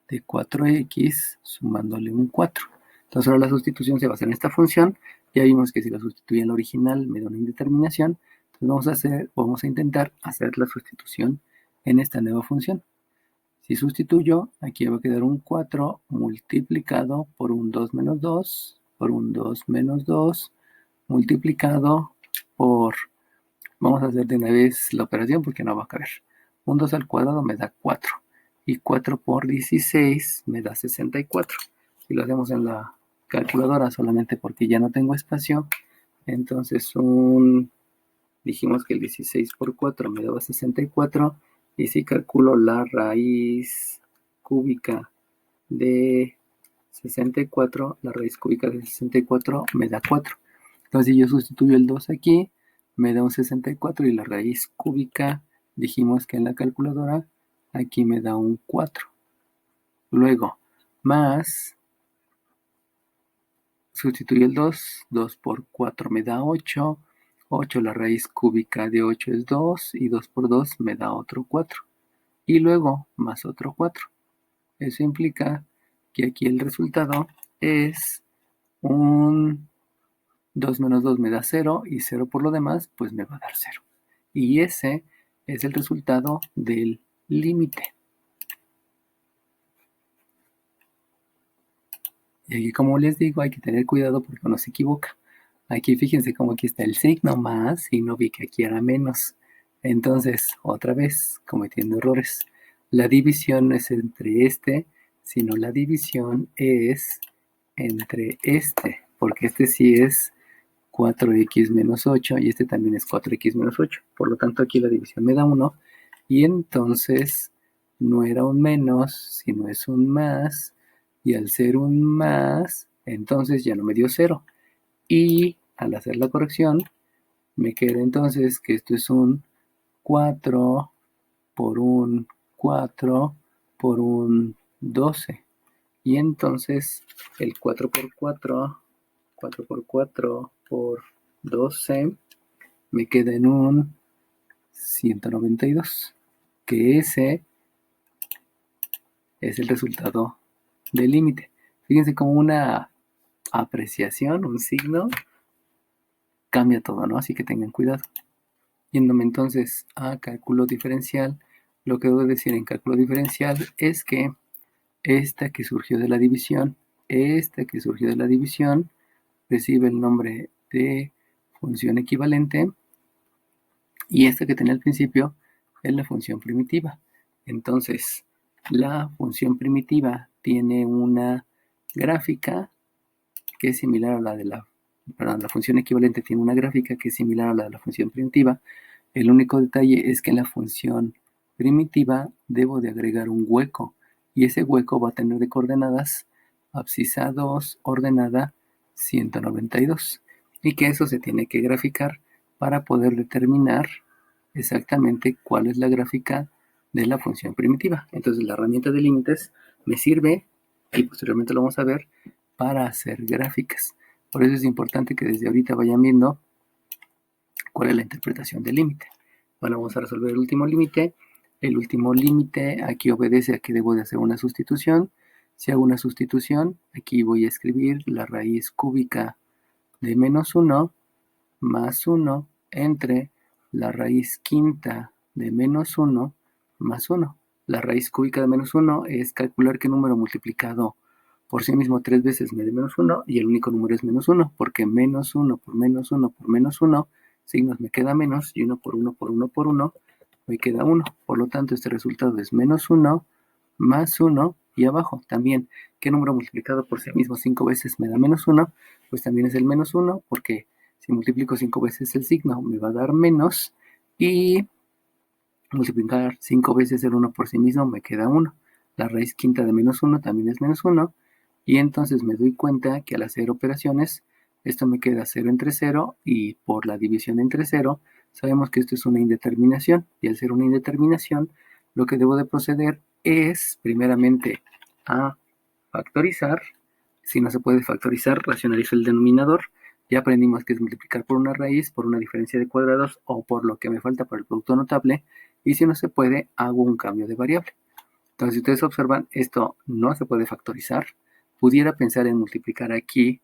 Speaker 1: de 4x sumándole un 4. Entonces ahora la sustitución se va a hacer en esta función. Ya vimos que si la sustituyo en la original me da una indeterminación. Entonces vamos a intentar hacer la sustitución en esta nueva función. Si sustituyo, aquí va a quedar un 4 multiplicado por un 2 menos 2, por un 2 menos 2, multiplicado por, vamos a hacer de una vez la operación porque no va a caber. Un 2 al cuadrado me da 4 y 4 por 16 me da 64. Si lo hacemos en la calculadora solamente porque ya no tengo espacio, entonces dijimos que el 16 por 4 me daba 64 y si calculo la raíz cúbica de 64, la raíz cúbica de 64 me da 4. Entonces si yo sustituyo el 2 aquí, me da un 64 y la raíz cúbica, dijimos que en la calculadora, aquí me da un 4. Luego, más, sustituyo el 2, 2 por 4 me da 8, 8 la raíz cúbica de 8 es 2 y 2 por 2 me da otro 4. Y luego, más otro 4. Eso implica que aquí el resultado es un 2 menos 2 me da 0 y 0 por lo demás pues me va a dar 0. Y ese es el resultado del límite. Y aquí, como les digo, hay que tener cuidado porque uno se equivoca. Aquí fíjense cómo aquí está el signo más y no vi que aquí era menos. Entonces, otra vez, cometiendo errores. La división no es entre este, sino la división es entre este, porque este sí es 4x menos 8 y este también es 4x menos 8. Por lo tanto, aquí la división me da 1 y entonces no era un menos, sino es un más. Y al ser un más, entonces ya no me dio 0. Y al hacer la corrección, me queda entonces que esto es un 4 por un 4 por un 12. Y entonces el 4 por 4, 4 por 4 por 12, me queda en un 192. Que ese es el resultado del límite. Fíjense como una apreciación, un signo, cambia todo, ¿no? Así que tengan cuidado. Yéndome entonces a cálculo diferencial, lo que debo decir en cálculo diferencial es que esta que surgió de la división, recibe el nombre de función equivalente y esta que tenía al principio es la función primitiva. Entonces, la función primitiva tiene una gráfica que es similar a la de la función equivalente tiene una gráfica que es similar a la de la función primitiva. El único detalle es que en la función primitiva debo de agregar un hueco y ese hueco va a tener de coordenadas abscisa 2 ordenada 192 y que eso se tiene que graficar para poder determinar exactamente cuál es la gráfica de la función primitiva. Entonces la herramienta de límites me sirve, y posteriormente lo vamos a ver, para hacer gráficas. Por eso es importante que desde ahorita vayan viendo cuál es la interpretación del límite. Bueno, vamos a resolver el último límite. El último límite aquí obedece a que debo de hacer una sustitución. Si hago una sustitución, aquí voy a escribir la raíz cúbica de menos 1 más 1 entre la raíz quinta de menos 1 más 1. La raíz cúbica de menos 1 es calcular qué número multiplicado por sí mismo 3 veces me dé menos 1, y el único número es menos 1, porque menos 1 por menos 1 por menos 1, signos me queda menos, y 1 por 1 por 1 por 1 me queda 1. Por lo tanto, este resultado es menos 1 más 1, y abajo también, ¿qué número multiplicado por sí mismo 5 veces me da menos 1? Pues también es el menos 1, porque si multiplico 5 veces el signo me va a dar menos, y multiplicar 5 veces el 1 por sí mismo me queda 1. La raíz quinta de menos 1 también es menos 1, y entonces me doy cuenta que al hacer operaciones, esto me queda 0 entre 0, y por la división entre 0, sabemos que esto es una indeterminación, y al ser una indeterminación, lo que debo de proceder es, primeramente, a factorizar. Si no se puede factorizar, racionalizo el denominador. Ya aprendimos que es multiplicar por una raíz, por una diferencia de cuadrados, o por lo que me falta para el producto notable, y si no se puede, hago un cambio de variable. Entonces, si ustedes observan, esto no se puede factorizar. Pudiera pensar en multiplicar aquí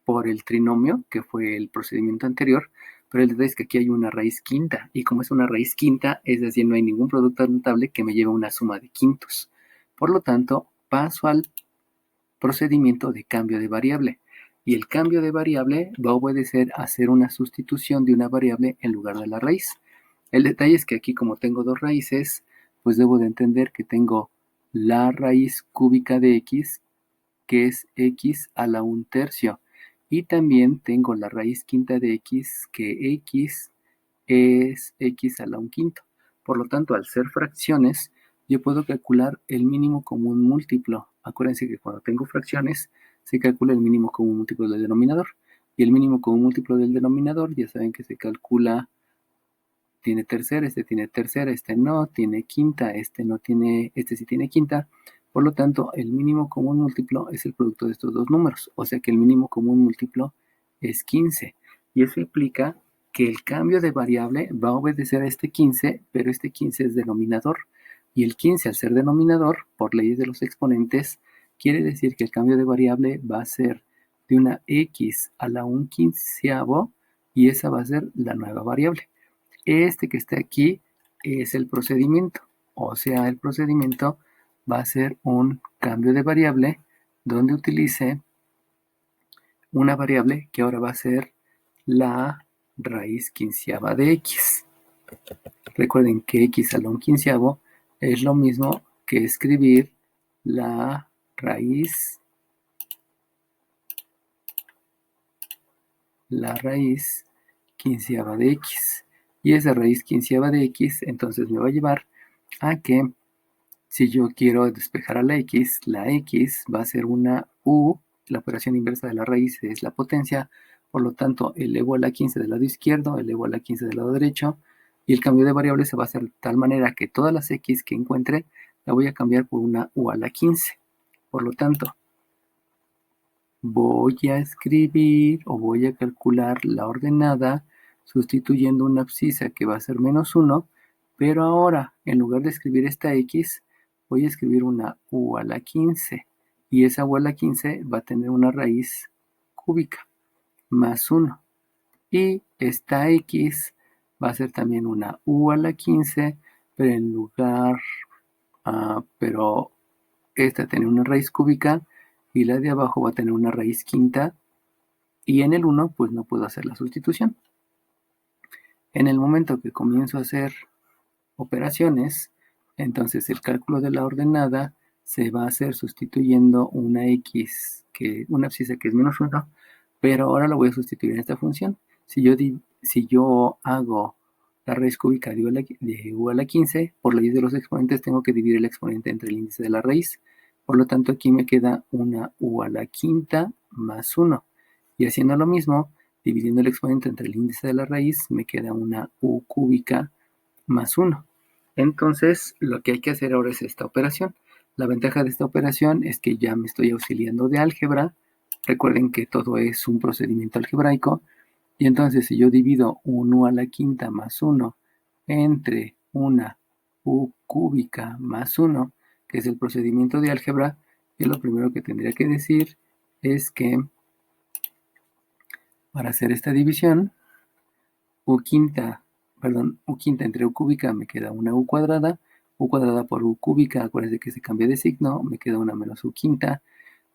Speaker 1: por el trinomio, que fue el procedimiento anterior, pero el detalle es que aquí hay una raíz quinta, y como es una raíz quinta, es decir, no hay ningún producto notable que me lleve una suma de quintos. Por lo tanto, paso al procedimiento de cambio de variable. Y el cambio de variable va a obedecer a hacer una sustitución de una variable en lugar de la raíz. El detalle es que aquí, como tengo dos raíces, pues debo de entender que tengo la raíz cúbica de x, que es x a la 1/3. Y también tengo la raíz quinta de x, que x es x a la 1/5. Por lo tanto, al ser fracciones, yo puedo calcular el mínimo común múltiplo. Acuérdense que cuando tengo fracciones, se calcula el mínimo común múltiplo del denominador. Y el mínimo común múltiplo del denominador, ya saben que se calcula, tiene tercera, este no, tiene quinta, este no tiene, este sí tiene quinta. Por lo tanto, el mínimo común múltiplo es el producto de estos dos números. O sea que el mínimo común múltiplo es 15. Y eso implica que el cambio de variable va a obedecer a este 15, pero este 15 es denominador. Y el 15, al ser denominador, por leyes de los exponentes, quiere decir que el cambio de variable va a ser de una x a la 1/15, y esa va a ser la nueva variable. Este que está aquí es el procedimiento. O sea, el procedimiento va a ser un cambio de variable donde utilice una variable que ahora va a ser la raíz quinceava de x. Recuerden que x a la 1/15 es lo mismo que escribir la raíz quinceava de x. Y esa raíz quinceava de x entonces me va a llevar a que, si yo quiero despejar a la x va a ser una u. La operación inversa de la raíz es la potencia. Por lo tanto, elevo a la 15 del lado izquierdo, elevo a la 15 del lado derecho, y el cambio de variable se va a hacer de tal manera que todas las x que encuentre la voy a cambiar por una u a la 15. Por lo tanto, voy a escribir o voy a calcular la ordenada sustituyendo una abscisa que va a ser menos 1, pero ahora, en lugar de escribir esta x, voy a escribir una u a la 15, y esa u a la 15 va a tener una raíz cúbica más 1, y esta x va a ser también una u a la 15, pero en lugar, pero esta tiene una raíz cúbica, y la de abajo va a tener una raíz quinta, y en el 1 pues no puedo hacer la sustitución. En el momento que comienzo a hacer operaciones, entonces el cálculo de la ordenada se va a hacer sustituyendo una x, una abscisa que es menos 1, pero ahora la voy a sustituir en esta función. Si yo hago la raíz cúbica de u a la 15, por ley de los exponentes tengo que dividir el exponente entre el índice de la raíz. Por lo tanto, aquí me queda una u a la quinta más 1. Y haciendo lo mismo, dividiendo el exponente entre el índice de la raíz, me queda una u cúbica más 1. Entonces, lo que hay que hacer ahora es esta operación. La ventaja de esta operación es que ya me estoy auxiliando de álgebra. Recuerden que todo es un procedimiento algebraico. Y entonces, si yo divido 1 a la quinta más 1 entre una u cúbica más 1, que es el procedimiento de álgebra, yo lo primero que tendría que decir es que para hacer esta división, u quinta entre u cúbica me queda una u cuadrada por u cúbica, acuérdense que se cambia de signo, me queda una menos u quinta,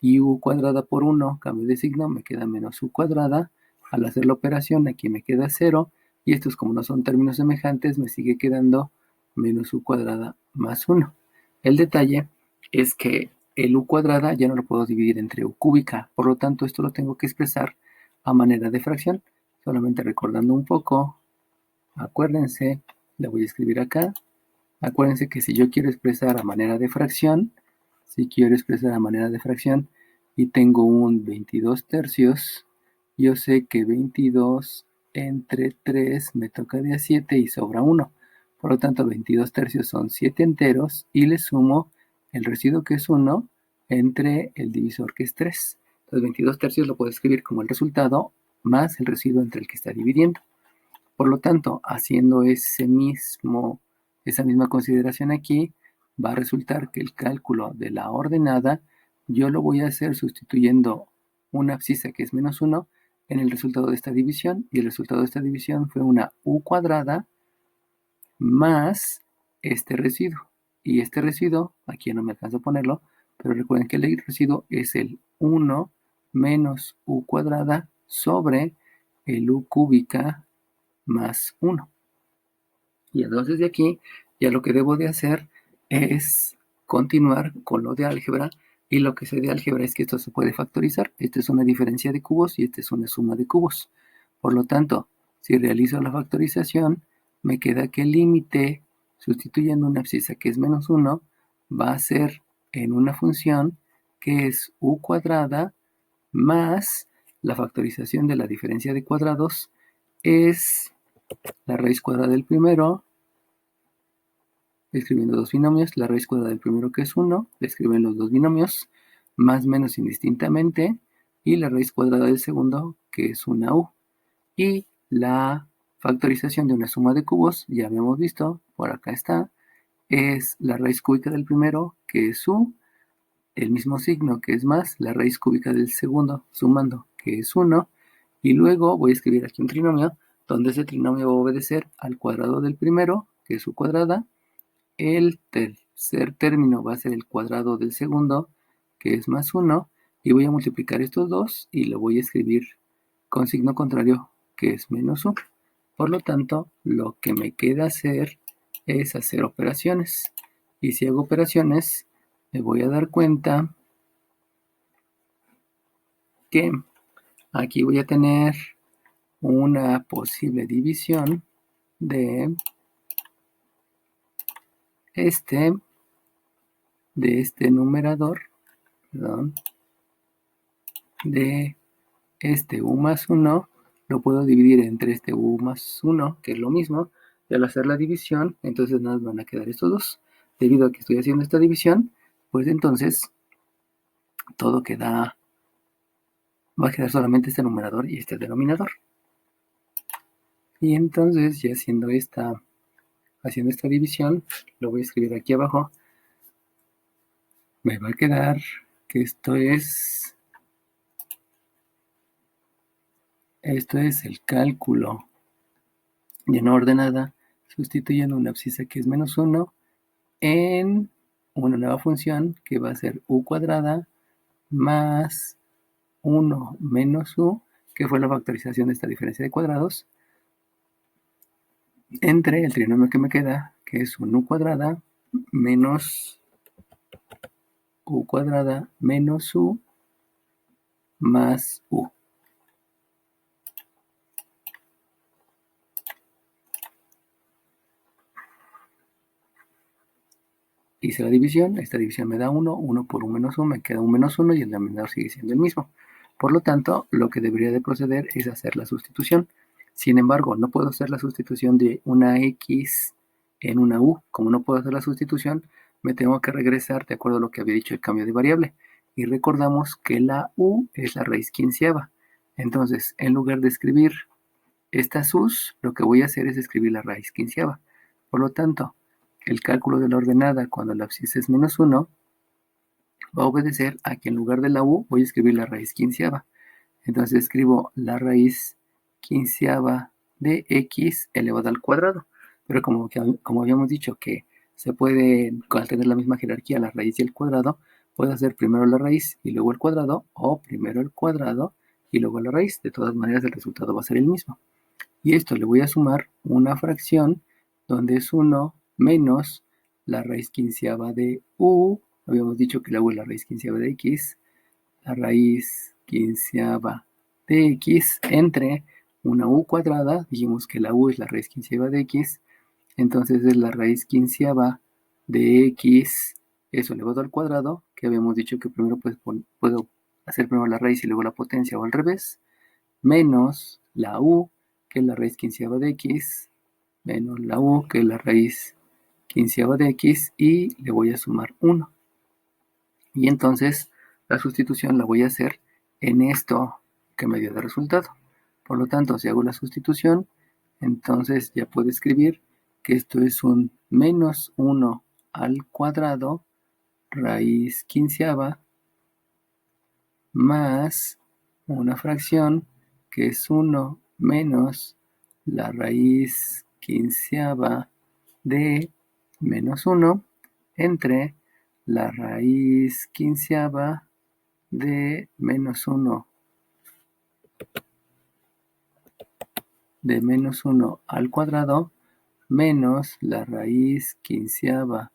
Speaker 1: y u cuadrada por 1, cambio de signo, me queda menos u cuadrada. Al hacer la operación aquí me queda 0, y estos como no son términos semejantes, me sigue quedando menos u cuadrada más 1. El detalle es que el u cuadrada ya no lo puedo dividir entre u cúbica, por lo tanto esto lo tengo que expresar a manera de fracción. Solamente recordando un poco, acuérdense, le voy a escribir acá, acuérdense que si yo quiero expresar a manera de fracción, y tengo un 22 tercios, yo sé que 22 entre 3 me toca de a 7 y sobra 1. Por lo tanto, 22 tercios son 7 enteros y le sumo el residuo que es 1 entre el divisor que es 3. Entonces 22 tercios lo puedo escribir como el resultado más el residuo entre el que está dividiendo. Por lo tanto, haciendo esa misma consideración aquí, va a resultar que el cálculo de la ordenada yo lo voy a hacer sustituyendo una abscisa que es menos 1 en el resultado de esta división, y el resultado de esta división fue una u cuadrada más este residuo. Y este residuo, aquí no me alcanzo a ponerlo, pero recuerden que el residuo es el 1 menos u cuadrada sobre el u cúbica más 1. Y entonces de aquí ya lo que debo de hacer es continuar con lo de álgebra, y lo que sé de álgebra es que esto se puede factorizar. Esta es una diferencia de cubos y esta es una suma de cubos. Por lo tanto, si realizo la factorización, me queda que el límite sustituyendo una abscisa que es menos 1 va a ser en una función que es u cuadrada más la factorización de la diferencia de cuadrados es la raíz cuadrada del primero, escribiendo dos binomios, la raíz cuadrada del primero que es 1, le escriben los dos binomios, más menos indistintamente, y la raíz cuadrada del segundo que es una u. Y la factorización de una suma de cubos, ya habíamos visto, por acá está, es la raíz cúbica del primero que es u, el mismo signo que es más, la raíz cúbica del segundo, sumando que es 1, y luego voy a escribir aquí un trinomio, donde ese trinomio va a obedecer al cuadrado del primero, que es u cuadrada, el tercer término va a ser el cuadrado del segundo, que es más 1, y voy a multiplicar estos dos y lo voy a escribir con signo contrario, que es menos 1. Por lo tanto, lo que me queda hacer es hacer operaciones. Y si hago operaciones, me voy a dar cuenta que aquí voy a tener una posible división de este numerador, perdón, de este u más 1, lo puedo dividir entre este u más 1, que es lo mismo, y al hacer la división, entonces nada más van a quedar estos dos. Debido a que estoy haciendo esta división, pues entonces todo va a quedar solamente este numerador y este denominador. Y entonces ya haciendo esta división, lo voy a escribir aquí abajo, me va a quedar que esto es el cálculo de una ordenada sustituyendo una abscisa que es menos 1 en una nueva función que va a ser u cuadrada más 1 menos u, que fue la factorización de esta diferencia de cuadrados, entre el trinomio que me queda, que es un u cuadrada menos u cuadrada menos u más u. Hice la división, esta división me da 1, 1 por 1 menos 1, me queda 1 menos 1 y el denominador sigue siendo el mismo. Por lo tanto, lo que debería de proceder es hacer la sustitución. Sin embargo, no puedo hacer la sustitución de una x en una u. Como no puedo hacer la sustitución, me tengo que regresar de acuerdo a lo que había dicho el cambio de variable. Y recordamos que la u es la raíz quinceava. Entonces, en lugar de escribir estas u's, lo que voy a hacer es escribir la raíz quinceava. Por lo tanto, el cálculo de la ordenada cuando la abscisa es menos 1 va a obedecer a que en lugar de la u voy a escribir la raíz quinceava. Entonces escribo la raíz quinceava de x elevado al cuadrado. Pero como habíamos dicho que se puede, al tener la misma jerarquía, la raíz y el cuadrado, puedo hacer primero la raíz y luego el cuadrado, o primero el cuadrado y luego la raíz. De todas maneras, el resultado va a ser el mismo. Y esto le voy a sumar una fracción donde es 1 menos la raíz quinceava de u. Habíamos dicho que la u es la raíz quinceava de x. La raíz quinceava de x entre una u cuadrada. Dijimos que la u es la raíz quinceava de x. Entonces es la raíz quinceava de x, eso elevado al cuadrado, que habíamos dicho que primero puedo hacer primero la raíz y luego la potencia, o al revés, menos la u, que es la raíz quinceava de x, menos la u, que es la raíz quinceava de x, y le voy a sumar 1. Y entonces la sustitución la voy a hacer en esto que me dio de resultado. Por lo tanto, si hago la sustitución, entonces ya puedo escribir que esto es un menos 1 al cuadrado raíz quinceava más una fracción que es 1 menos la raíz quinceava de menos 1 entre la raíz quinceava de menos 1 al cuadrado menos la raíz quinceava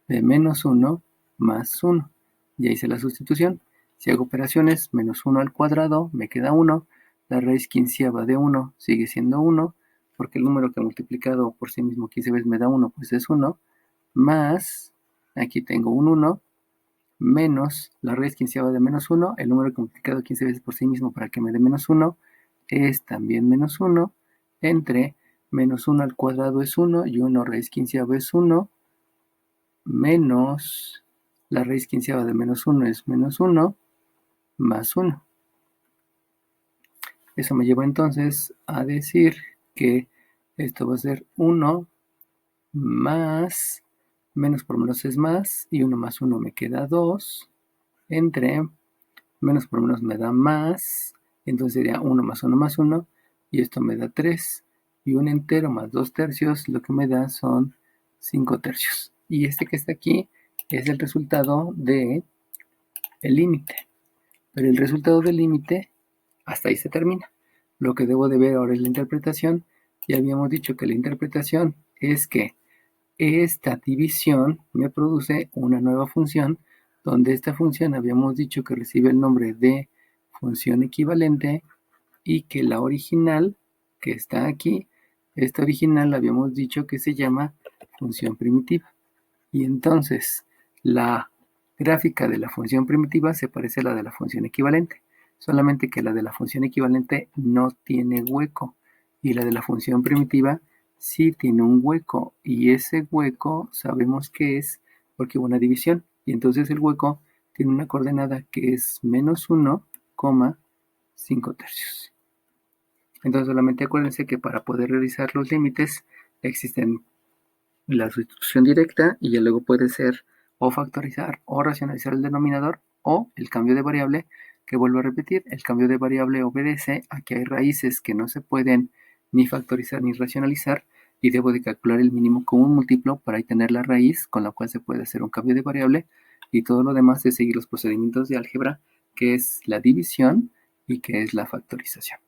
Speaker 1: de menos 1 más 1. Ya hice la sustitución. Si hago operaciones, menos 1 al cuadrado, me queda 1. La raíz quinceava de 1 sigue siendo 1, porque el número que he multiplicado por sí mismo 15 veces me da 1, pues es 1, más, aquí tengo un 1, menos la raíz quinceava de menos 1, el número que he multiplicado 15 veces por sí mismo para que me dé menos 1, es también menos 1, entre menos 1 al cuadrado es 1, y 1 raíz quinceava es 1, menos la raíz quinceava de menos 1 es menos 1, más 1. Eso me lleva entonces a decir que esto va a ser 1 más, menos por menos es más, y 1 más 1 me queda 2, entre menos por menos me da más, entonces sería 1 más 1 más 1, y esto me da 3, y un entero más 2 tercios, lo que me da son 5 tercios. Y este que está aquí es el resultado del límite. Pero el resultado del límite, hasta ahí se termina. Lo que debo de ver ahora es la interpretación. Ya habíamos dicho que la interpretación es que esta división me produce una nueva función, donde esta función habíamos dicho que recibe el nombre de función equivalente, y que la original que está aquí, esta original habíamos dicho que se llama función primitiva. Y entonces la gráfica de la función primitiva se parece a la de la función equivalente, solamente que la de la función equivalente no tiene hueco y la de la función primitiva sí tiene un hueco, y ese hueco sabemos que es porque hubo una división, y entonces el hueco tiene una coordenada que es menos 1,5 tercios. Entonces solamente acuérdense que para poder realizar los límites existen la sustitución directa, y ya luego puede ser o factorizar o racionalizar el denominador, o el cambio de variable, que vuelvo a repetir, el cambio de variable obedece a que hay raíces que no se pueden ni factorizar ni racionalizar, y debo de calcular el mínimo común múltiplo para ahí tener la raíz con la cual se puede hacer un cambio de variable, y todo lo demás es seguir los procedimientos de álgebra, que es la división y que es la factorización.